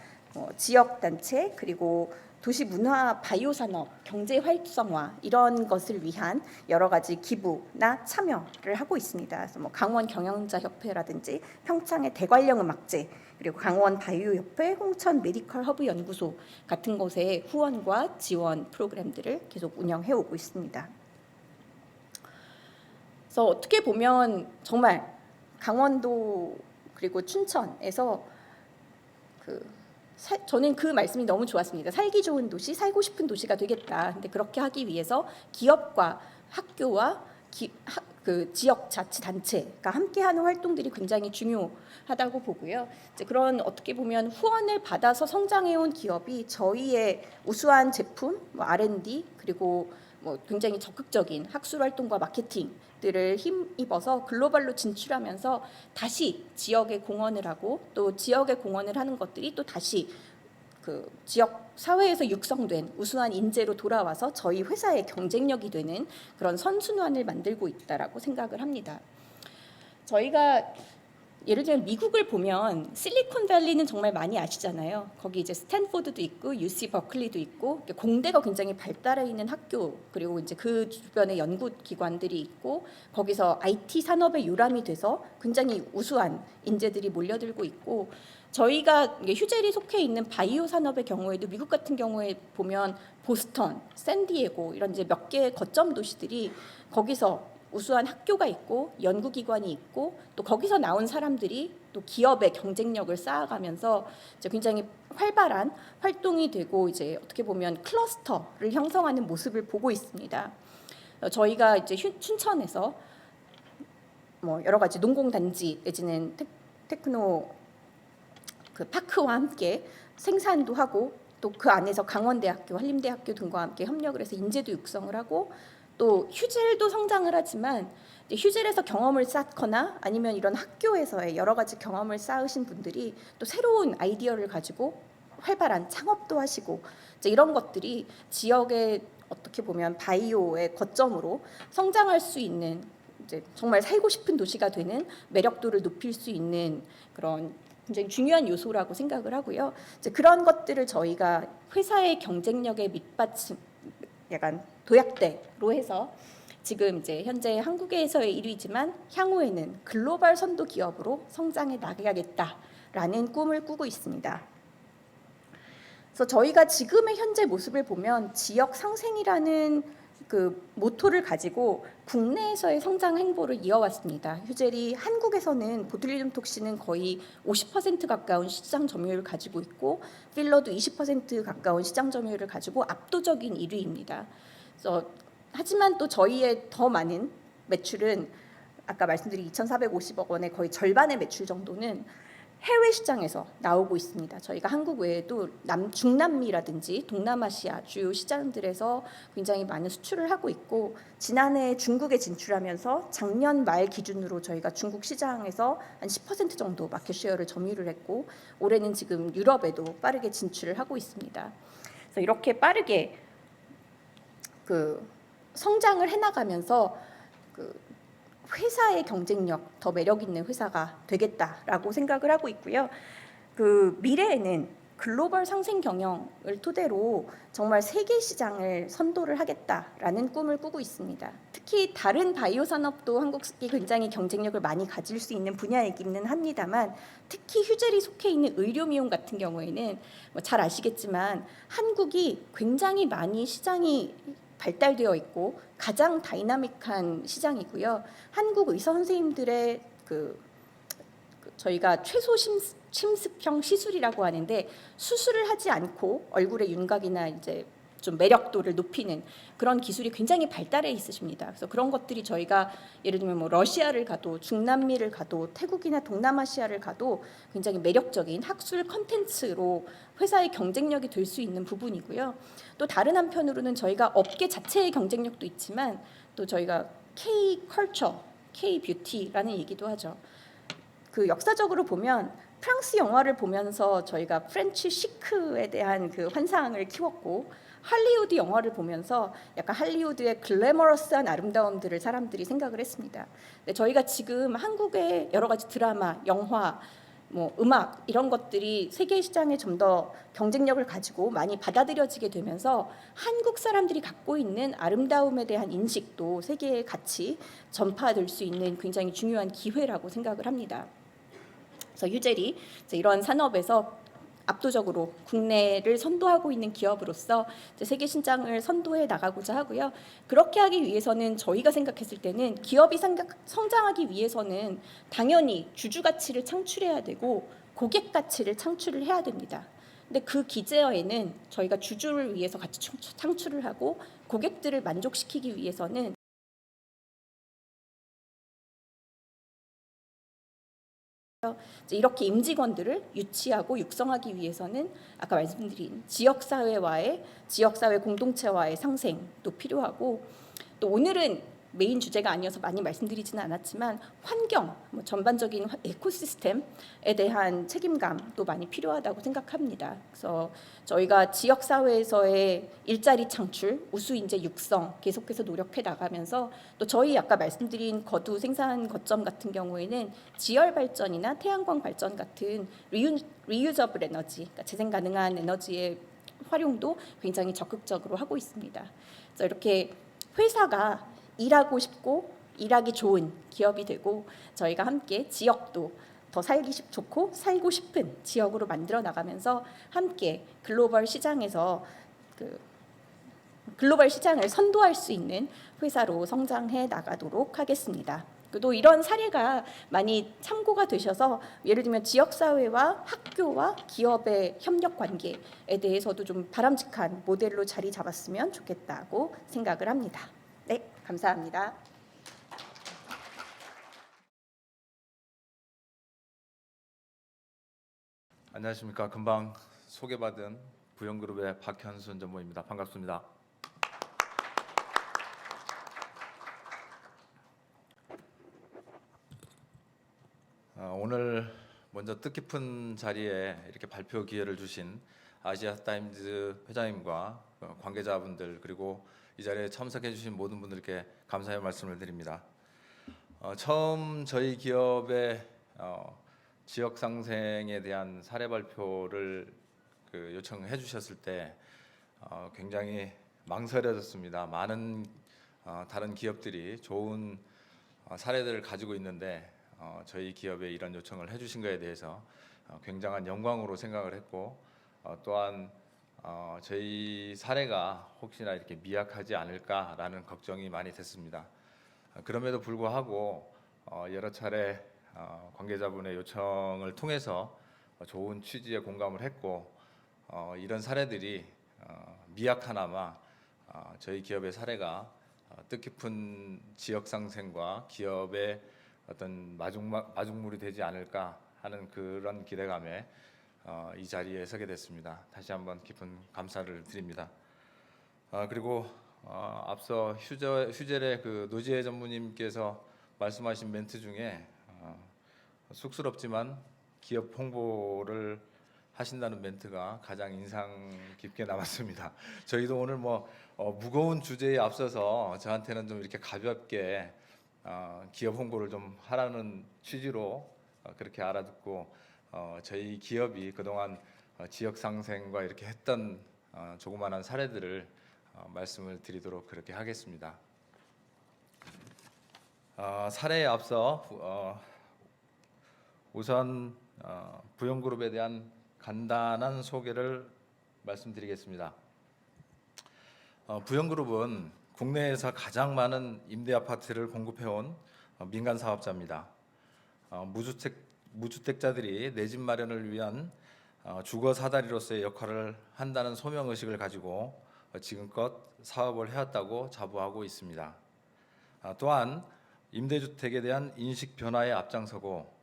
Speaker 2: 지역 단체 그리고 도시 문화 바이오 산업 경제 활성화 이런 것을 위한 여러 가지 기부나 참여를 하고 있습니다. 그래서 강원 경영자 협회라든지 평창의 대관령 음악제 그리고 강원 바이오 협회, 홍천 메디컬 허브 연구소 같은 곳의 후원과 지원 프로그램들을 계속 운영해 오고 있습니다. 그래서 어떻게 보면 정말 강원도 그리고 춘천에서 저는 그 말씀이 너무 좋았습니다. 살기 좋은 도시, 살고 싶은 도시가 되겠다. 근데 그렇게 하기 위해서 기업과 학교와 지역 자치단체가 함께하는 활동들이 굉장히 중요하다고 보고요. 이제 그런 어떻게 보면 후원을 받아서 성장해온 기업이 저희의 우수한 제품, R&D 그리고 굉장히 적극적인 학술 활동과 마케팅들을 힘입어서 글로벌로 진출하면서 다시 지역에 공헌을 하고 또 지역에 공헌을 하는 것들이 또 다시 지역 사회에서 육성된 우수한 인재로 돌아와서 저희 회사의 경쟁력이 되는 그런 선순환을 만들고 있다라고 생각을 합니다. 저희가 예를 들면 미국을 보면 실리콘밸리는 정말 많이 아시잖아요. 거기 이제 스탠포드도 있고 UC 버클리도 있고 공대가 굉장히 발달해 있는 학교 그리고 이제 그 주변에 연구기관들이 있고 거기서 IT 산업의 요람이 돼서 굉장히 우수한 인재들이 몰려들고 있고 저희가 휴젤이 속해 있는 바이오 산업의 경우에도 미국 같은 경우에 보면 보스턴, 샌디에고 이런 이제 몇 개의 거점 도시들이 거기서 우수한 학교가 있고 연구기관이 있고 또 거기서 나온 사람들이 또 기업의 경쟁력을 쌓아가면서 이제 굉장히 활발한 활동이 되고 이제 어떻게 보면 클러스터를 형성하는 모습을 보고 있습니다. 저희가 이제 춘천에서 여러 가지 농공단지 내지는 테크노 파크와 함께 생산도 하고 또 그 안에서 강원대학교, 한림대학교 등과 함께 협력을 해서 인재도 육성을 하고 또 휴젤도 성장을 하지만 휴젤에서 경험을 쌓거나 아니면 이런 학교에서의 여러 가지 경험을 쌓으신 분들이 또 새로운 아이디어를 가지고 활발한 창업도 하시고 이제 이런 것들이 지역의 어떻게 보면 바이오의 거점으로 성장할 수 있는 이제 정말 살고 싶은 도시가 되는 매력도를 높일 수 있는 그런 굉장히 중요한 요소라고 생각을 하고요. 이제 그런 것들을 저희가 회사의 경쟁력의 밑받침 약간 도약대로 해서 지금 이제 현재 한국에서의 1위지만 향후에는 글로벌 선도 기업으로 성장해 나가야겠다라는 꿈을 꾸고 있습니다. 그래서 저희가 지금의 현재 모습을 보면 지역 상생이라는 그 모토를 가지고 국내에서의 성장 행보를 이어왔습니다. 휴젤이 한국에서는 보툴리눔 톡신은 거의 50% 가까운 시장 점유율을 가지고 있고 필러도 20% 가까운 시장 점유율을 가지고 압도적인 1위입니다. 그래서 하지만 또 저희의 더 많은 매출은 아까 말씀드린 2,450억 원의 거의 절반의 매출 정도는 해외 시장에서 나오고 있습니다. 저희가 한국 외에도 중남미라든지 동남아시아 주요 시장들에서 굉장히 많은 수출을 하고 있고 지난해 중국에 진출하면서 작년 말 기준으로 저희가 중국 시장에서 한 10% 정도 마켓 쉐어를 점유를 했고 올해는 지금 유럽에도 빠르게 진출을 하고 있습니다. 그래서 이렇게 빠르게 성장을 해나가면서 회사의 경쟁력, 더 매력 있는 회사가 되겠다라고 생각을 하고 있고요. 미래에는 글로벌 상생 경영을 토대로 정말 세계 시장을 선도를 하겠다라는 꿈을 꾸고 있습니다. 특히 다른 바이오 산업도 한국이 굉장히 경쟁력을 많이 가질 수 있는 분야이기는 합니다만 특히 휴젤이 속해 있는 의료 미용 같은 경우에는 잘 아시겠지만 한국이 굉장히 많이 시장이 발달되어 있고 가장 다이나믹한 시장이고요. 한국 의사 선생님들의 저희가 최소 침습형 시술이라고 하는데 수술을 하지 않고 얼굴의 윤곽이나 이제 좀 매력도를 높이는 그런 기술이 굉장히 발달해 있으십니다. 그래서 그런 것들이 저희가 예를 들면 뭐 러시아를 가도 중남미를 가도 태국이나 동남아시아를 가도 굉장히 매력적인 학술 컨텐츠로 회사의 경쟁력이 될 수 있는 부분이고요. 또 다른 한편으로는 저희가 업계 자체의 경쟁력도 있지만 또 저희가 K 컬처, K 뷰티라는 얘기도 하죠. 그 역사적으로 보면 프랑스 영화를 보면서 저희가 프렌치 시크에 대한 그 환상을 키웠고 할리우드 영화를 보면서 약간 할리우드의 글래머러스한 아름다움들을 사람들이 생각을 했습니다. 근데 저희가 지금 한국의 여러 가지 드라마, 영화, 뭐 음악 이런 것들이 세계 시장에 좀 더 경쟁력을 가지고 많이 받아들여지게 되면서 한국 사람들이 갖고 있는 아름다움에 대한 인식도 세계에 같이 전파될 수 있는 굉장히 중요한 기회라고 생각을 합니다. 그래서 유젤이 이런 산업에서 압도적으로 국내를 선도하고 있는 기업으로서 세계 신장을 선도해 나가고자 하고요. 그렇게 하기 위해서는 저희가 생각했을 때는 기업이 성장하기 위해서는 당연히 주주 가치를 창출해야 되고 고객 가치를 창출을 해야 됩니다. 근데 그 기제어에는 저희가 주주를 위해서 같이 창출을 하고 고객들을 만족시키기 위해서는 이렇게 임직원들을 유치하고 육성하기 위해서는 아까 말씀드린 지역사회 공동체와의 상생도 필요하고 또 오늘은 메인 주제가 아니어서 많이 말씀드리지는 않았지만 환경, 뭐 전반적인 에코시스템에 대한 책임감도 많이 필요하다고 생각합니다. 그래서 저희가 지역사회에서의 일자리 창출, 우수인재 육성 계속해서 노력해 나가면서 또 저희 아까 말씀드린 거두 생산 거점 같은 경우에는 지열 발전이나 태양광 발전 같은 리유저블 에너지, 그러니까 재생 가능한 에너지의 활용도 굉장히 적극적으로 하고 있습니다. 그래서 이렇게 회사가 일하고 싶고 일하기 좋은 기업이 되고 저희가 함께 지역도 더 살기 좋고 살고 싶은 지역으로 만들어 나가면서 함께 글로벌 시장에서 글로벌 시장을 선도할 수 있는 회사로 성장해 나가도록 하겠습니다. 또 이런 사례가 많이 참고가 되셔서 예를 들면 지역사회와 학교와 기업의 협력 관계에 대해서도 좀 바람직한 모델로 자리 잡았으면 좋겠다고 생각을 합니다. 네, 감사합니다.
Speaker 3: 안녕하십니까. 금방 소개받은 부영그룹의 박현순 전무입니다. 반갑습니다. 오늘 먼저 뜻깊은 자리에 이렇게 발표 기회를 주신 아시아타임즈 회장님과 관계자분들 그리고 이 자리에 참석해 주신 모든 분들께 감사의 말씀을 드립니다. 처음 저희 기업의 지역 상생에 대한 사례 발표를 요청해 주셨을 때 굉장히 망설여졌습니다. 많은 다른 기업들이 좋은 사례들을 가지고 있는데 저희 기업에 이런 요청을 해주신 것에 대해서 굉장한 영광으로 생각을 했고 또한 저희 사례가 혹시나 이렇게 미약하지 않을까라는 걱정이 많이 됐습니다. 그럼에도 불구하고 여러 차례 관계자분의 요청을 통해서 좋은 취지에 공감을 했고 이런 사례들이 미약하나마 저희 기업의 사례가 뜻깊은 지역 상생과 기업의 어떤 마중물이 되지 않을까 하는 그런 기대감에 이 자리에 서게 됐습니다. 다시 한번 깊은 감사를 드립니다. 그리고 앞서 휴젤의 그 노지혜 전무님께서 말씀하신 멘트 중에 쑥스럽지만 기업 홍보를 하신다는 멘트가 가장 인상 깊게 남았습니다. 저희도 오늘 무거운 주제에 앞서서 저한테는 좀 이렇게 가볍게 기업 홍보를 좀 하라는 취지로 그렇게 알아듣고 저희 기업이 그동안 지역 상생과 이렇게 했던 조그마한 사례들을 말씀을 드리도록 그렇게 하겠습니다. 사례에 앞서 우선 부영그룹에 대한 간단한 소개를 말씀드리겠습니다. 부영그룹은 국내에서 가장 많은 임대 아파트를 공급해온 민간 사업자입니다. 무주택자들이 내 집 마련을 위한 주거 사다리로서의 역할을 한다는 소명 의식을 가지고 지금껏 사업을 해왔다고 자부하고 있습니다. 또한 임대주택에 대한 인식 변화에 앞장서고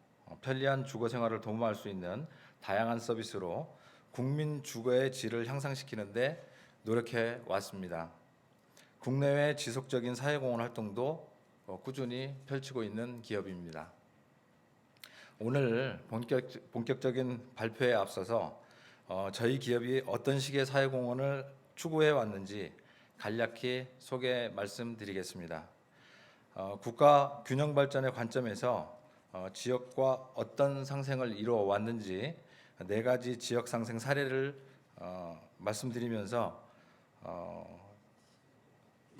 Speaker 3: 편리한 주거 생활을 도모할 수 있는 다양한 서비스로 국민 주거의 질을 향상시키는 데 노력해 왔습니다. 국내외 지속적인 사회공헌 활동도 꾸준히 펼치고 있는 기업입니다. 오늘 본격적인 발표에 앞서서 저희 기업이 어떤 식의 사회공헌을 추구해 왔는지 간략히 소개 말씀드리겠습니다. 국가 균형 발전의 관점에서 지역과 어떤 상생을 이루어 왔는지 4가지 지역 상생 사례를 말씀드리면서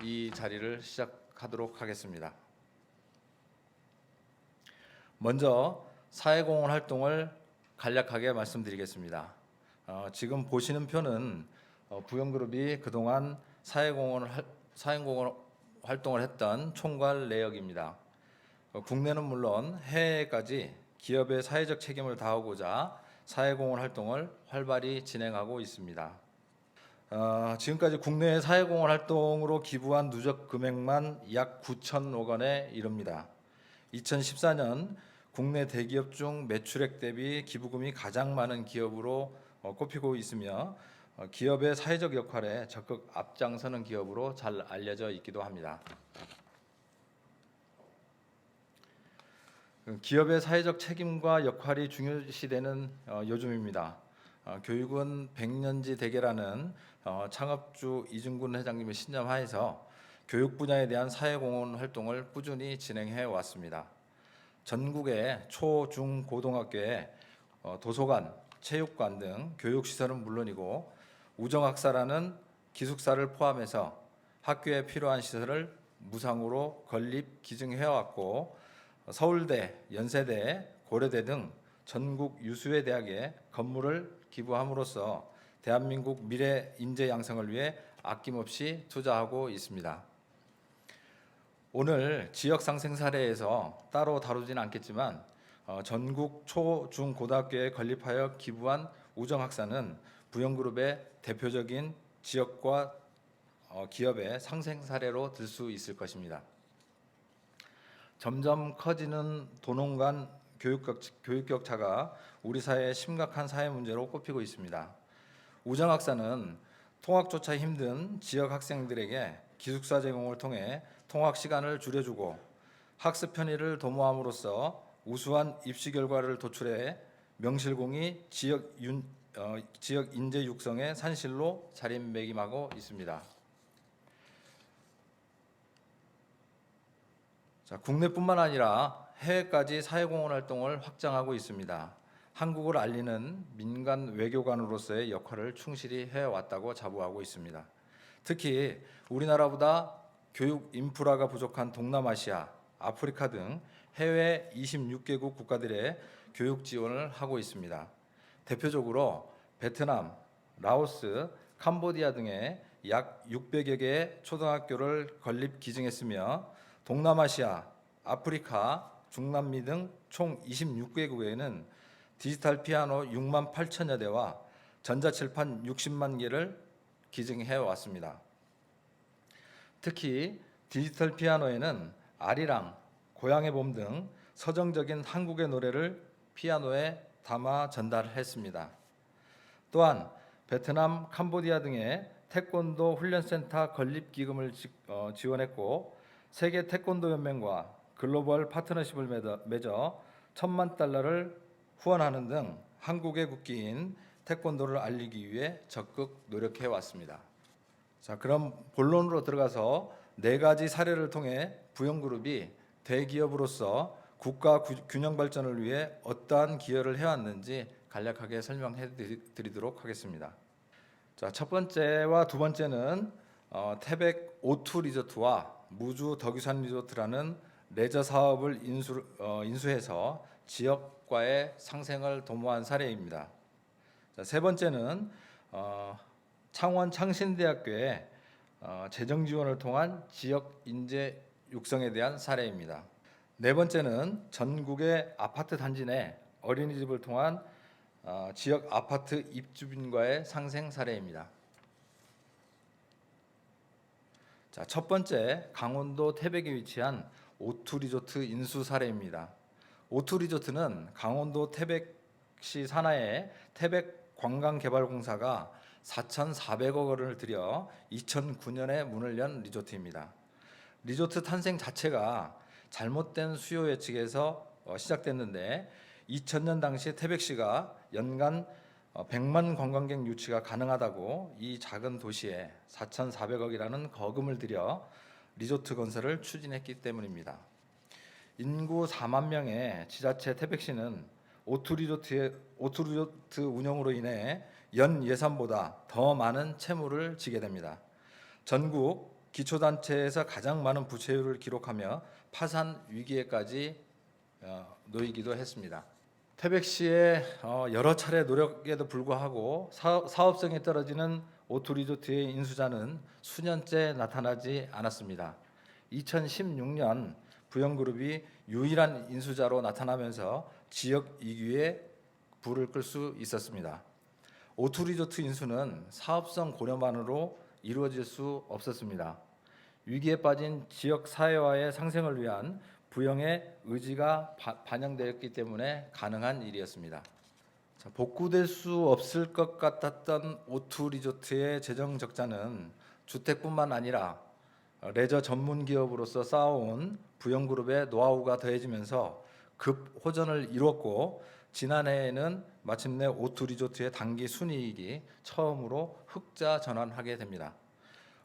Speaker 3: 이 자리를 시작하도록 하겠습니다. 먼저 사회공헌 활동을 간략하게 말씀드리겠습니다. 지금 보시는 표는 부영그룹이 그동안 사회공헌 활동을 했던 총괄 내역입니다. 국내는 물론 해외까지 기업의 사회적 책임을 다하고자 사회공헌 활동을 활발히 진행하고 있습니다. 지금까지 국내의 사회공헌 활동으로 기부한 누적 금액만 약 9천억 원에 이릅니다. 2014년 국내 대기업 중 매출액 대비 기부금이 가장 많은 기업으로 꼽히고 있으며 기업의 사회적 역할에 적극 앞장서는 기업으로 잘 알려져 있기도 합니다. 기업의 사회적 책임과 역할이 중요시되는 요즘입니다. 교육은 백년지 대계라는 창업주 이중근 회장님의 신념하에서 교육 분야에 대한 사회공헌 활동을 꾸준히 진행해 왔습니다. 전국의 초, 중, 고등학교에 도서관, 체육관 등 교육시설은 물론이고 우정학사라는 기숙사를 포함해서 학교에 필요한 시설을 무상으로 건립, 기증해왔고 서울대, 연세대, 고려대 등 전국 유수의 대학에 건물을 기부함으로써 대한민국 미래 인재 양성을 위해 아낌없이 투자하고 있습니다. 오늘 지역 상생 사례에서 따로 다루지는 않겠지만 전국 초, 중, 고등학교에 건립하여 기부한 우정학사는 부영그룹의 대표적인 지역과 기업의 상생 사례로 들 수 있을 것입니다. 점점 커지는 도농 간 교육 격차가 우리 사회의 심각한 사회 문제로 꼽히고 있습니다. 우정학사는 통학조차 힘든 지역 학생들에게 기숙사 제공을 통해 통학 시간을 줄여주고 학습 편의를 도모함으로써 우수한 입시 결과를 도출해 명실공히 지역 인재 육성의 산실로 자리매김하고 있습니다. 국내뿐만 아니라 해외까지 사회공헌 활동을 확장하고 있습니다. 한국을 알리는 민간 외교관으로서의 역할을 충실히 해왔다고 자부하고 있습니다. 특히 우리나라보다 교육 인프라가 부족한 동남아시아, 아프리카 등 해외 26개국 국가들의 교육 지원을 하고 있습니다. 대표적으로 베트남, 라오스, 캄보디아 등의 약 600여 개의 초등학교를 건립 기증했으며 동남아시아, 아프리카, 중남미 등 총 26개국에는 디지털 피아노 6만 8천여 대와 전자칠판 60만 개를 기증해 왔습니다. 특히 디지털 피아노에는 아리랑, 고향의 봄 등 서정적인 한국의 노래를 피아노에 담아 전달했습니다. 또한 베트남, 캄보디아 등의 태권도 훈련센터 건립 기금을 지원했고 세계 태권도 연맹과 글로벌 파트너십을 맺어 1,000만 달러를 후원하는 등 한국의 국기인 태권도를 알리기 위해 적극 노력해 왔습니다. 자, 그럼 본론으로 들어가서 4가지 사례를 통해 부영그룹이 대기업으로서 국가 균형 발전을 위해 어떠한 기여를 해왔는지 간략하게 설명해 드리도록 하겠습니다. 자, 첫 번째와 두 번째는 태백 O2 리조트와 무주 덕유산 리조트라는 레저 사업을 인수해서 지역과의 상생을 도모한 사례입니다. 자, 세 번째는 창원 창신대학교의 재정 지원을 통한 지역 인재 육성에 대한 사례입니다. 네 번째는 전국의 아파트 단지 내 어린이집을 통한 지역 아파트 입주민과의 상생 사례입니다. 자, 첫 번째 강원도 태백에 위치한 오투 리조트 인수 사례입니다. 오투 리조트는 강원도 태백시 산하의 태백관광개발공사가 4,400억 원을 들여 2009년에 문을 연 리조트입니다. 리조트 탄생 자체가 잘못된 수요 예측에서 시작됐는데 2000년 당시 태백시가 연간 100만 관광객 유치가 가능하다고 이 작은 도시에 4,400억이라는 거금을 들여 리조트 건설을 추진했기 때문입니다. 인구 4만 명의 지자체 태백시는 오투 리조트 운영으로 인해 연 예산보다 더 많은 채무를 지게 됩니다. 전국 기초단체에서 가장 많은 부채율을 기록하며 파산 위기에까지 놓이기도 했습니다. 태백시의 여러 차례 노력에도 불구하고 사업성이 떨어지는 오투 리조트의 인수자는 수년째 나타나지 않았습니다. 2016년 부영그룹이 유일한 인수자로 나타나면서 지역 이규에 불을 끌 수 있었습니다. 오투 리조트 인수는 사업성 고려만으로 이루어질 수 없었습니다. 위기에 빠진 지역 사회와의 상생을 위한 부영의 의지가 반영되었기 때문에 가능한 일이었습니다. 자, 복구될 수 없을 것 같았던 오투 리조트의 재정 적자는 주택뿐만 아니라 레저 전문 기업으로서 쌓아온 부영그룹의 노하우가 더해지면서 급 호전을 이뤘고 지난해에는 마침내 오투 리조트의 단기 순이익이 처음으로 흑자 전환하게 됩니다.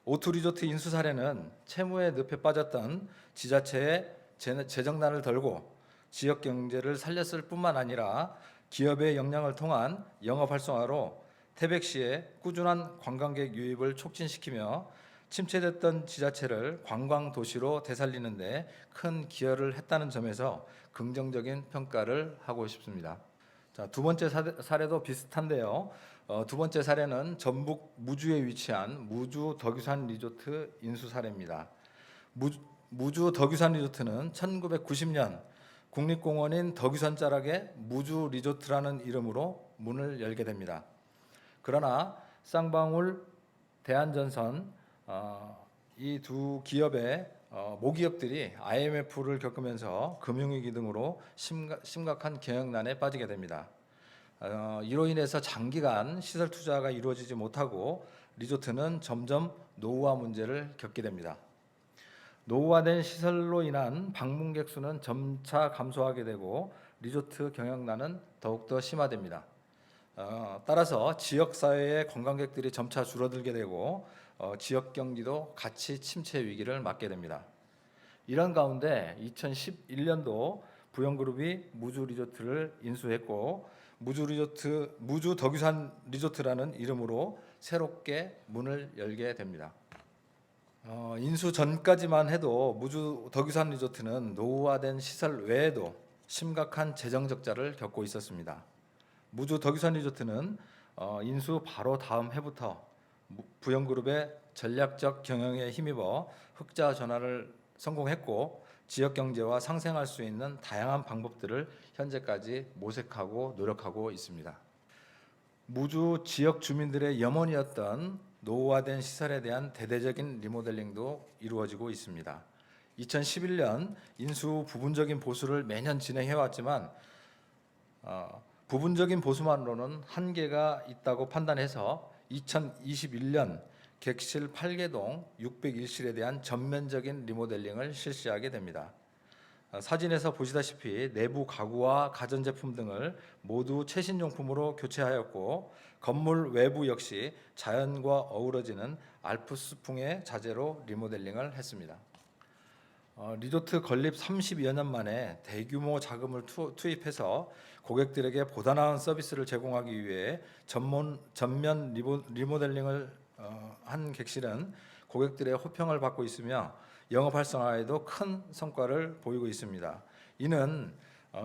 Speaker 3: 오투 리조트 인수 사례는 채무의 늪에 빠졌던 지자체의 재정난을 덜고 지역 경제를 살렸을 뿐만 아니라 기업의 역량을 통한 영업 활성화로 태백시의 꾸준한 관광객 유입을 촉진시키며 침체됐던 지자체를 관광 도시로 되살리는 데 큰 기여를 했다는 점에서 긍정적인 평가를 하고 싶습니다. 자, 두 번째 사례도 비슷한데요. 두 번째 사례는 전북 무주에 위치한 무주 덕유산 리조트 인수 사례입니다. 무주 덕유산 리조트는 1990년 국립공원인 덕유산 자락에 무주 리조트라는 이름으로 문을 열게 됩니다. 그러나 쌍방울, 대한전선 이 두 기업의 모기업들이 IMF를 겪으면서 금융위기 등으로 심각한 경영난에 빠지게 됩니다. 이로 인해서 장기간 시설 투자가 이루어지지 못하고 리조트는 점점 노후화 문제를 겪게 됩니다. 노후화된 시설로 인한 방문객 수는 점차 감소하게 되고 리조트 경영난은 더욱더 심화됩니다. 따라서 지역 사회의 관광객들이 점차 줄어들게 되고 지역 경기도 같이 침체 위기를 맞게 됩니다. 이런 가운데 2011년도 부영그룹이 무주 리조트를 인수했고 무주 덕유산 리조트라는 이름으로 새롭게 문을 열게 됩니다. 인수 전까지만 해도 무주 덕유산 리조트는 노후화된 시설 외에도 심각한 재정 적자를 겪고 있었습니다. 무주 덕유산 리조트는 인수 바로 다음 해부터 부영그룹의 전략적 경영에 힘입어 흑자 전환을 성공했고 지역 경제와 상생할 수 있는 다양한 방법들을 현재까지 모색하고 노력하고 있습니다. 무주 지역 주민들의 염원이었던 노후화된 시설에 대한 대대적인 리모델링도 이루어지고 있습니다. 2011년 인수 부분적인 보수를 매년 진행해왔지만 부분적인 보수만으로는 한계가 있다고 판단해서 2021년 객실 8개동 601실에 대한 전면적인 리모델링을 실시하게 됩니다. 사진에서 보시다시피 내부 가구와 가전제품 등을 모두 최신용품으로 교체하였고 건물 외부 역시 자연과 어우러지는 알프스풍의 자재로 리모델링을 했습니다. 리조트 건립 30여 년 만에 대규모 자금을 투입해서 고객들에게 보다 나은 서비스를 제공하기 위해 전면 리모델링을 한 객실은 고객들의 호평을 받고 있으며 영업 활성화에도 큰 성과를 보이고 있습니다. 이는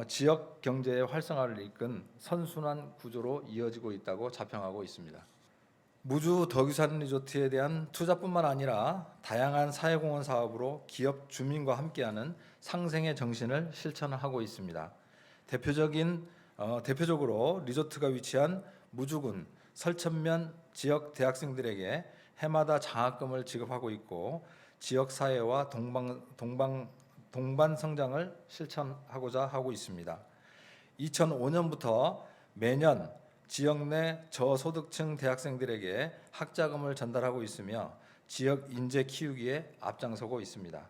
Speaker 3: 지역 경제의 활성화를 이끈 선순환 구조로 이어지고 있다고 자평하고 있습니다. 무주 덕유산 리조트에 대한 투자뿐만 아니라 다양한 사회공헌 사업으로 기업 주민과 함께하는 상생의 정신을 실천하고 있습니다. 대표적인 대표적으로 리조트가 위치한 무주군, 설천면 지역 대학생들에게 해마다 장학금을 지급하고 있고 지역 사회와 동반 성장을 실천하고자 하고 있습니다. 2005년부터 매년 지역 내 저소득층 대학생들에게 학자금을 전달하고 있으며 지역 인재 키우기에 앞장서고 있습니다.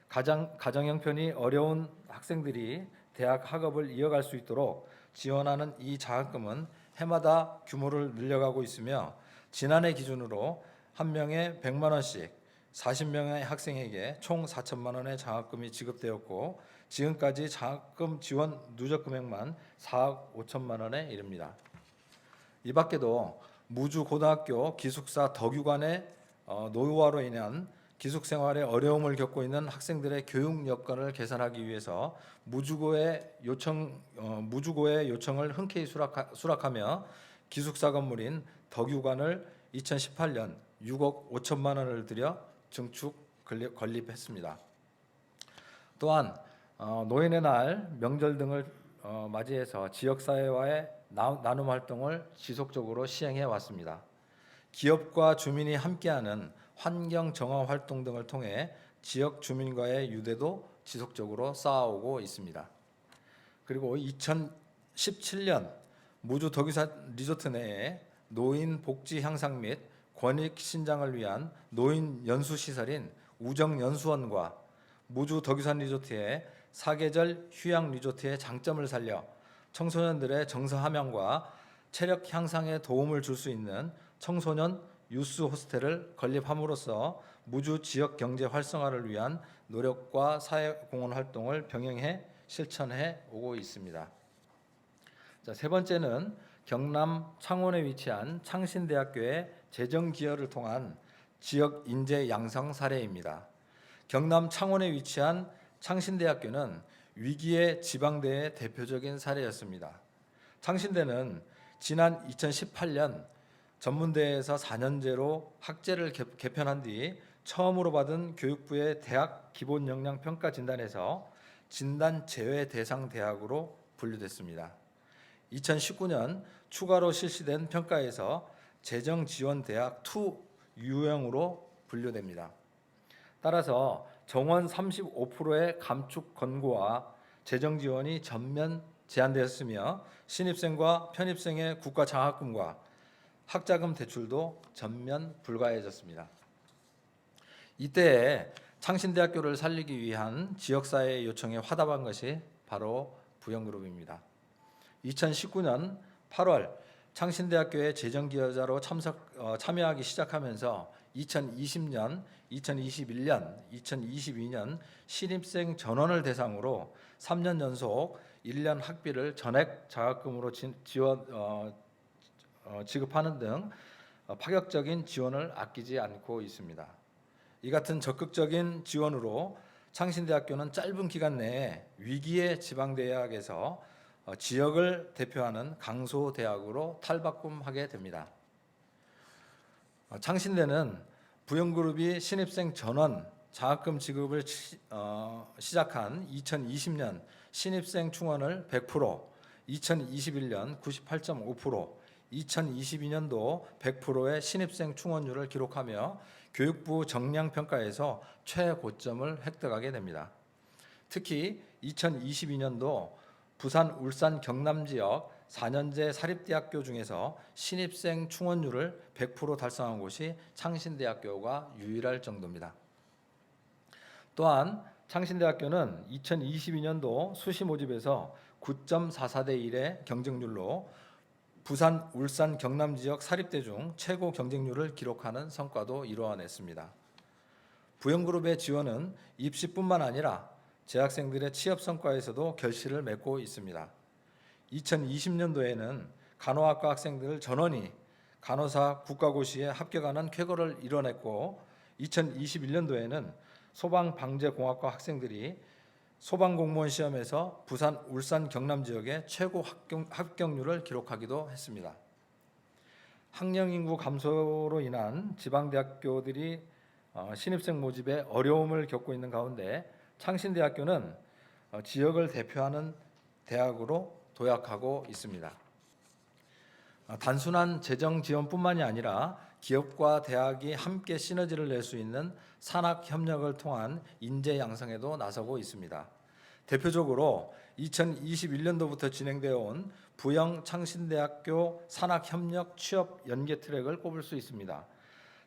Speaker 3: 가정 형편이 어려운 학생들이 대학 학업을 이어갈 수 있도록 지원하는 이 장학금은 해마다 규모를 늘려가고 있으며 지난해 기준으로 한 명에 100만 원씩 40명의 학생에게 총 4천만 원의 장학금이 지급되었고 지금까지 장학금 지원 누적 금액만 4억 5천만 원에 이릅니다. 이 밖에도 무주 고등학교 기숙사 덕유관의 노후화로 인한 기숙 생활에 어려움을 겪고 있는 학생들의 교육 여건을 개선하기 위해서 무주고의 요청을 흔쾌히 수락하며 기숙사 건물인 덕유관을 2018년 6억 5천만 원을 들여 증축 건립했습니다. 또한 노인의 날, 명절 등을 맞이해서 지역사회와의 나눔 활동을 지속적으로 시행해 왔습니다. 기업과 주민이 함께하는 환경 정화 활동 등을 통해 지역 주민과의 유대도 지속적으로 쌓아오고 있습니다. 그리고 2017년 무주 덕유산 리조트 내에 노인 복지 향상 및 권익 신장을 위한 노인 연수 시설인 우정 연수원과 무주 덕유산 리조트의 사계절 휴양 리조트의 장점을 살려 청소년들의 정서 함양과 체력 향상에 도움을 줄 수 있는 청소년 유스 호스텔을 건립함으로써 무주 지역 경제 활성화를 위한 노력과 사회 공헌 활동을 병행해 실천해 오고 있습니다. 자, 세 번째는 경남 창원에 위치한 창신대학교의 재정 기여를 통한 지역 인재 양성 사례입니다. 경남 창원에 위치한 창신대학교는 위기의 지방대의 대표적인 사례였습니다. 창신대는 지난 2018년 전문대에서 4년제로 학제를 개편한 뒤 처음으로 받은 교육부의 대학 기본 역량 평가 진단에서 진단 제외 대상 대학으로 분류됐습니다. 2019년 추가로 실시된 평가에서 재정 지원 대학 2 유형으로 분류됩니다. 따라서 정원 35%의 감축 권고와 재정 지원이 전면 제한되었으며 신입생과 편입생의 국가 장학금과 학자금 대출도 전면 불가해졌습니다. 이때에 창신대학교를 살리기 위한 지역사회의 요청에 화답한 것이 바로 부영그룹입니다. 2019년 8월 창신대학교의 재정기여자로 참여하기 시작하면서 2020년, 2021년, 2022년 신입생 전원을 대상으로 3년 연속 1년 학비를 전액 장학금으로 지급하는 등 파격적인 지원을 아끼지 않고 있습니다. 이 같은 적극적인 지원으로 창신대학교는 짧은 기간 내에 위기의 지방대학에서 지역을 대표하는 강소대학으로 탈바꿈하게 됩니다. 창신대는 부영그룹이 신입생 전원 장학금 지급을 시작한 2020년 신입생 충원을 100%, 2021년 98.5%, 2022년도 100%의 신입생 충원율을 기록하며 교육부 정량평가에서 최고점을 획득하게 됩니다. 특히 2022년도 부산, 울산, 경남 지역 4년제 사립대학교 중에서 신입생 충원율을 100% 달성한 곳이 창신대학교가 유일할 정도입니다. 또한 창신대학교는 2022년도 수시 모집에서 9.44대 1의 경쟁률로 부산, 울산, 경남 지역 사립대 중 최고 경쟁률을 기록하는 성과도 이루어냈습니다. 부영그룹의 지원은 입시뿐만 아니라 재학생들의 취업 성과에서도 결실을 맺고 있습니다. 2020년도에는 간호학과 학생들 전원이 간호사 국가고시에 합격하는 쾌거를 이뤄냈고 2021년도에는 소방방재공학과 학생들이 소방공무원 시험에서 부산, 울산, 경남 지역의 최고 합격률을 기록하기도 했습니다. 학령 인구 감소로 인한 지방대학교들이 신입생 모집에 어려움을 겪고 있는 가운데 창신대학교는 지역을 대표하는 대학으로 도약하고 있습니다. 단순한 재정 지원뿐만이 아니라 기업과 대학이 함께 시너지를 낼 수 있는 산학 협력을 통한 인재 양성에도 나서고 있습니다. 대표적으로 2021년도부터 진행되어 온 부영 창신대학교 산학협력 취업 연계 트랙을 꼽을 수 있습니다.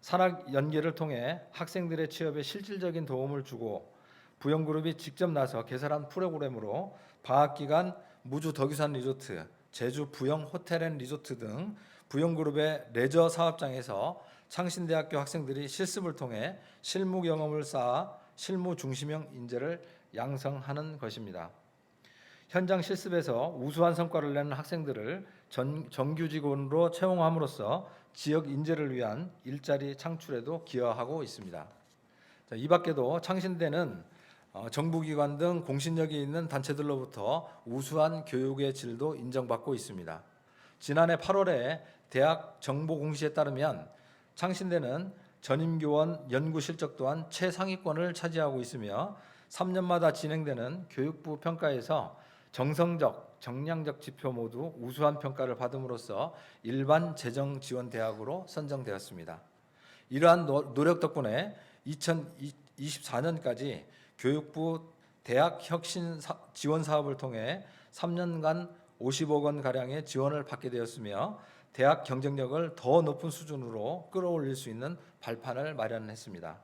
Speaker 3: 산학 연계를 통해 학생들의 취업에 실질적인 도움을 주고 부영그룹이 직접 나서 개설한 프로그램으로 방학 기간 무주 덕유산 리조트, 제주 부영 호텔앤리조트 등 부영그룹의 레저 사업장에서 창신대학교 학생들이 실습을 통해 실무 경험을 쌓아 실무 중심형 인재를 양성하는 것입니다. 현장 실습에서 우수한 성과를 내는 학생들을 정규 직원으로 채용함으로써 지역 인재를 위한 일자리 창출에도 기여하고 있습니다. 이 밖에도 창신대는 정부기관 등 공신력이 있는 단체들로부터 우수한 교육의 질도 인정받고 있습니다. 지난해 8월에 대학 정보 공시에 따르면 창신대는 전임교원 연구 실적 또한 최상위권을 차지하고 있으며 3년마다 진행되는 교육부 평가에서 정성적, 정량적 지표 모두 우수한 평가를 받음으로써 일반 재정 지원 대학으로 선정되었습니다. 이러한 노력 덕분에 2024년까지 교육부 대학 혁신 지원 사업을 통해 3년간 50억 원 가량의 지원을 받게 되었으며 대학 경쟁력을 더 높은 수준으로 끌어올릴 수 있는 발판을 마련했습니다.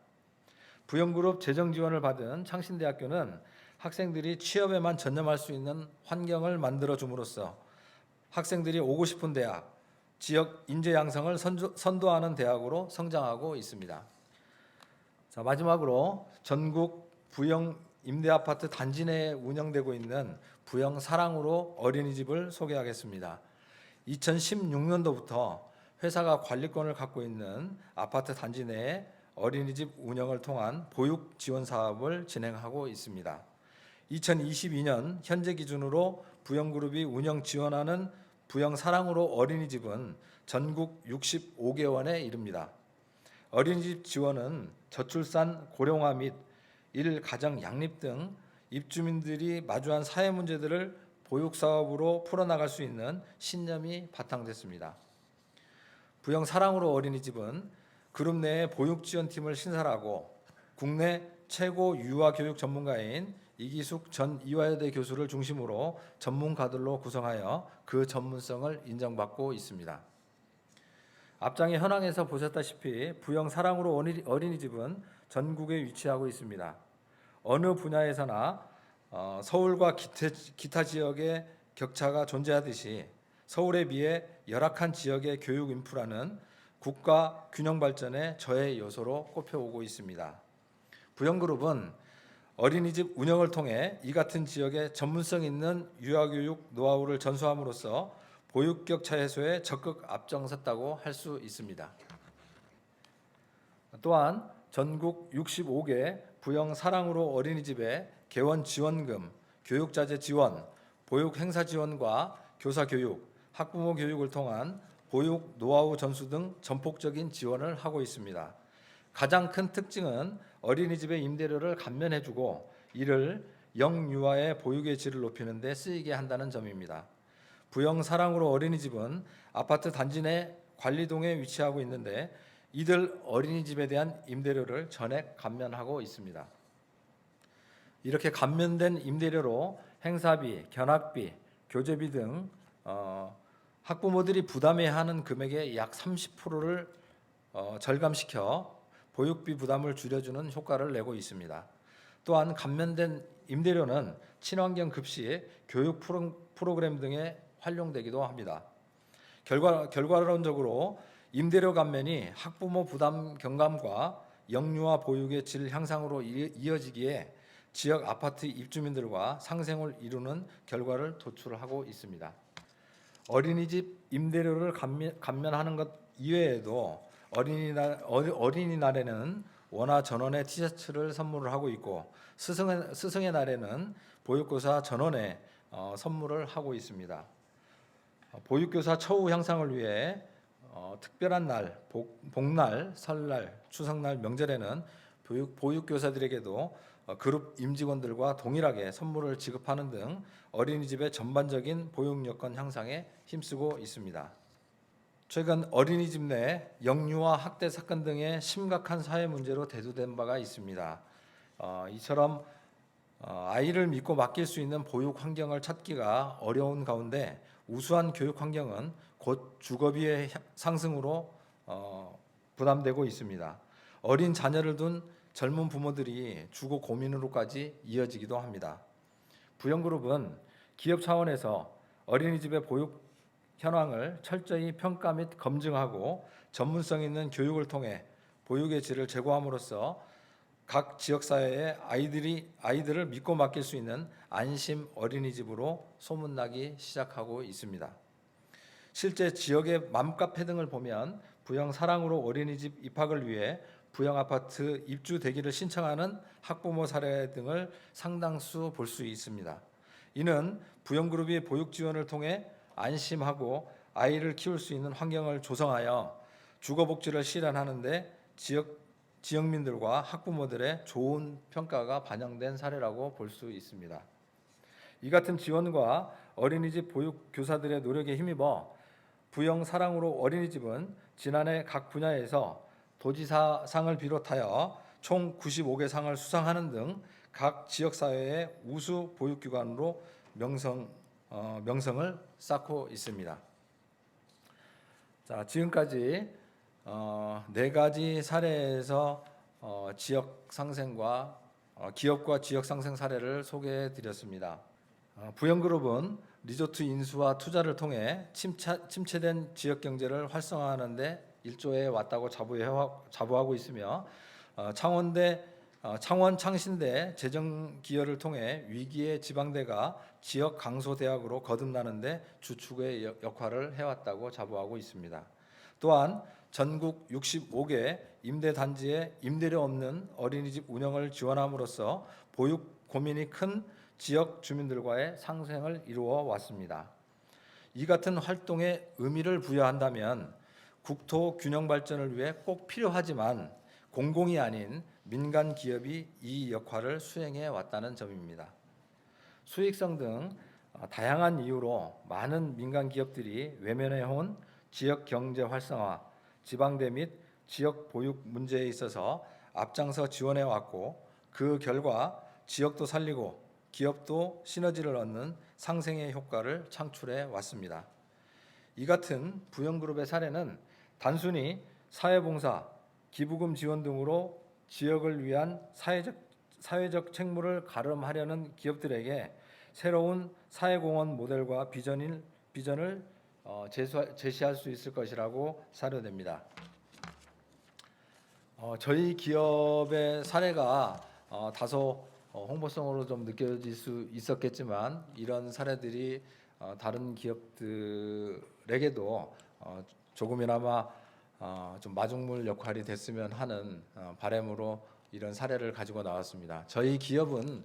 Speaker 3: 부영그룹 재정 지원을 받은 창신대학교는 학생들이 취업에만 전념할 수 있는 환경을 만들어 줌으로써 학생들이 오고 싶은 대학, 지역 인재 양성을 선도하는 대학으로 성장하고 있습니다. 자, 마지막으로 전국 부영 임대아파트 단지 내에 운영되고 있는 부영 사랑으로 어린이집을 소개하겠습니다. 2016년도부터 회사가 관리권을 갖고 있는 아파트 단지 내에 어린이집 운영을 통한 보육 지원 사업을 진행하고 있습니다. 2022년 현재 기준으로 부영그룹이 운영 지원하는 부영 사랑으로 어린이집은 전국 65개원에 이릅니다. 어린이집 지원은 저출산, 고령화 및 일가정 양립 등 입주민들이 마주한 사회 문제들을 보육 사업으로 풀어나갈 수 있는 신념이 바탕됐습니다. 부영 사랑으로 어린이집은 그룹 내에 보육 지원팀을 신설하고 국내 최고 유아 교육 전문가인 이기숙 전 이화여대 교수를 중심으로 전문가들로 구성하여 그 전문성을 인정받고 있습니다. 앞장의 현황에서 보셨다시피 부영 사랑으로 어린이집은 전국에 위치하고 있습니다. 어느 분야에서나 서울과 기타 지역의 격차가 존재하듯이 서울에 비해 열악한 지역의 교육 인프라는 국가 균형 발전의 저해 요소로 꼽혀오고 있습니다. 부영그룹은 어린이집 운영을 통해 이 같은 지역에 전문성 있는 유아교육 노하우를 전수함으로써 보육격차 해소에 적극 앞장섰다고 할 수 있습니다. 또한 전국 65개 부영 사랑으로 어린이집의 개원 지원금, 교육자재 지원, 보육 행사 지원과 교사 교육, 학부모 교육을 통한 보육 노하우 전수 등 전폭적인 지원을 하고 있습니다. 가장 큰 특징은 어린이집의 임대료를 감면해주고 이를 영유아의 보육의 질을 높이는 데 쓰이게 한다는 점입니다. 부영 사랑으로 어린이집은 아파트 단지 내 관리동에 위치하고 있는데 이들 어린이집에 대한 임대료를 전액 감면하고 있습니다. 이렇게 감면된 임대료로 행사비, 견학비, 교재비 등 학부모들이 부담해야 하는 금액의 약 30%를 절감시켜 보육비 부담을 줄여주는 효과를 내고 있습니다. 또한 감면된 임대료는 친환경 급식, 교육 프로그램 등에 활용되기도 합니다. 결과론적으로 임대료 감면이 학부모 부담 경감과 영유아 보육의 질 향상으로 이어지기에 지역 아파트 입주민들과 상생을 이루는 결과를 도출하고 있습니다. 어린이집 임대료를 감면하는 것 이외에도 어린이날에는 원화 전원의 티셔츠를 선물을 하고 있고 스승의 날에는 보육교사 전원의 선물을 하고 있습니다. 보육교사 처우 향상을 위해 특별한 날, 복날, 설날, 추석날, 명절에는 보육교사들에게도 그룹 임직원들과 동일하게 선물을 지급하는 등 어린이집의 전반적인 보육 여건 향상에 힘쓰고 있습니다. 최근 어린이집 내 영유아 학대 사건 등의 심각한 사회 문제로 대두된 바가 있습니다. 이처럼 아이를 믿고 맡길 수 있는 보육 환경을 찾기가 어려운 가운데 우수한 교육 환경은 곧 주거비의 상승으로 부담되고 있습니다. 어린 자녀를 둔 젊은 부모들이 주거 고민으로까지 이어지기도 합니다. 부영그룹은 기업 차원에서 어린이집의 보육 현황을 철저히 평가 및 검증하고 전문성 있는 교육을 통해 보육의 질을 제고함으로써 각 지역사회에 아이들을 믿고 맡길 수 있는 안심 어린이집으로 소문나기 시작하고 있습니다. 실제 지역의 맘카페 등을 보면 부영 사랑으로 어린이집 입학을 위해 부영 아파트 입주 대기를 신청하는 학부모 사례 등을 상당수 볼 수 있습니다. 이는 부영그룹이 보육 지원을 통해 안심하고 아이를 키울 수 있는 환경을 조성하여 주거복지를 실현하는데 지역민들과 학부모들의 좋은 평가가 반영된 사례라고 볼 수 있습니다. 이 같은 지원과 어린이집 보육 교사들의 노력에 힘입어 부영 사랑으로 어린이집은 지난해 각 분야에서 도지사상을 비롯하여 총 95개 상을 수상하는 등 각 지역사회의 우수 보육기관으로 명성을 쌓고 있습니다. 자, 지금까지 4가지 사례에서 지역 상생과 기업과 지역 상생 사례를 소개해 드렸습니다. 부영그룹은 리조트 인수와 투자를 통해 침체된 지역 경제를 활성화하는 데 일조해 왔다고 자부하고 있으며 창원 창신대 재정 기여를 통해 위기의 지방대가 지역 강소대학으로 거듭나는 데 주축의 역할을 해왔다고 자부하고 있습니다. 또한 전국 65개 임대단지에 임대료 없는 어린이집 운영을 지원함으로써 보육 고민이 큰 지역 주민들과의 상생을 이루어 왔습니다. 이 같은 활동에 의미를 부여한다면 국토 균형 발전을 위해 꼭 필요하지만 공공이 아닌 민간 기업이 이 역할을 수행해 왔다는 점입니다. 수익성 등 다양한 이유로 많은 민간 기업들이 외면해 온 지역 경제 활성화, 지방대 및 지역 보육 문제에 있어서 앞장서 지원해 왔고 그 결과 지역도 살리고 기업도 시너지를 얻는 상생의 효과를 창출해 왔습니다. 이 같은 부영그룹의 사례는 단순히 사회봉사, 기부금 지원 등으로 지역을 위한 사회적 책무를 가름하려는 기업들에게 새로운 사회공헌 모델과 비전을 제시할 수 있을 것이라고 사료됩니다. 저희 기업의 사례가 다소 홍보성으로 좀 느껴질 수 있었겠지만 이런 사례들이 다른 기업들에게도 조금이나마 좀 마중물 역할이 됐으면 하는 바람으로 이런 사례를 가지고 나왔습니다. 저희 기업은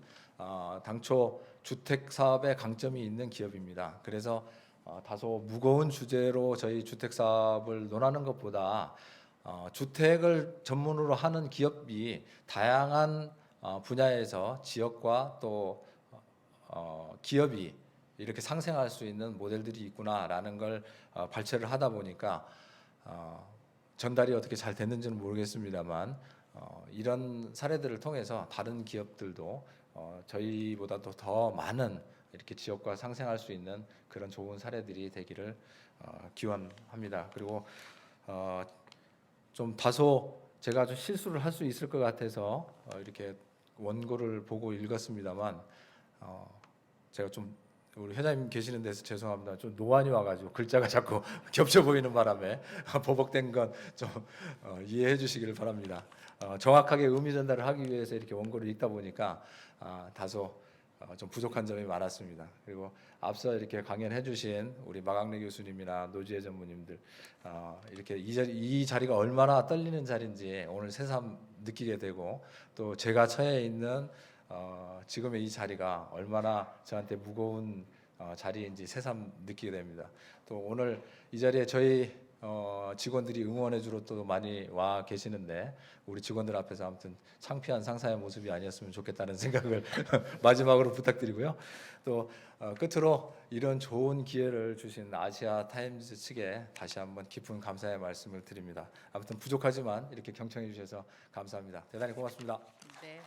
Speaker 3: 당초 주택 사업에 강점이 있는 기업입니다. 그래서 다소 무거운 주제로 저희 주택 사업을 논하는 것보다 주택을 전문으로 하는 기업이 다양한 분야에서 지역과 또 기업이 이렇게 상생할 수 있는 모델들이 있구나라는 걸 발췌를 하다 보니까 전달이 어떻게 잘 됐는지는 모르겠습니다만 이런 사례들을 통해서 다른 기업들도 저희보다도 더 많은 이렇게 지역과 상생할 수 있는 그런 좋은 사례들이 되기를 기원합니다. 그리고 좀 다소 제가 좀 실수를 할 수 있을 것 같아서 이렇게 원고를 보고 읽었습니다만 제가 좀 우리 회장님 계시는 데서 죄송합니다. 좀 노안이 와가지고 글자가 자꾸 겹쳐 보이는 바람에 버벅된 건 좀 이해해 주시기를 바랍니다. 정확하게 의미 전달을 하기 위해서 이렇게 원고를 읽다 보니까 다소 좀 부족한 점이 많았습니다. 그리고 앞서 이렇게 강연해 주신 우리 마강래 교수님이나 노지혜 전무님들 이렇게 이 자리가 얼마나 떨리는 자리인지 오늘 새삼 느끼게 되고 또 제가 처해 있는 지금의 이 자리가 얼마나 저한테 무거운 자리인지 새삼 느끼게 됩니다. 또 오늘 이 자리에 저희 직원들이 응원해주러 또 많이 와 계시는데 우리 직원들 앞에서 아무튼 창피한 상사의 모습이 아니었으면 좋겠다는 생각을 마지막으로 부탁드리고요. 또 끝으로 이런 좋은 기회를 주신 아시아 타임즈 측에 다시 한번 깊은 감사의 말씀을 드립니다. 아무튼 부족하지만 이렇게 경청해 주셔서 감사합니다. 대단히 고맙습니다.
Speaker 4: 네.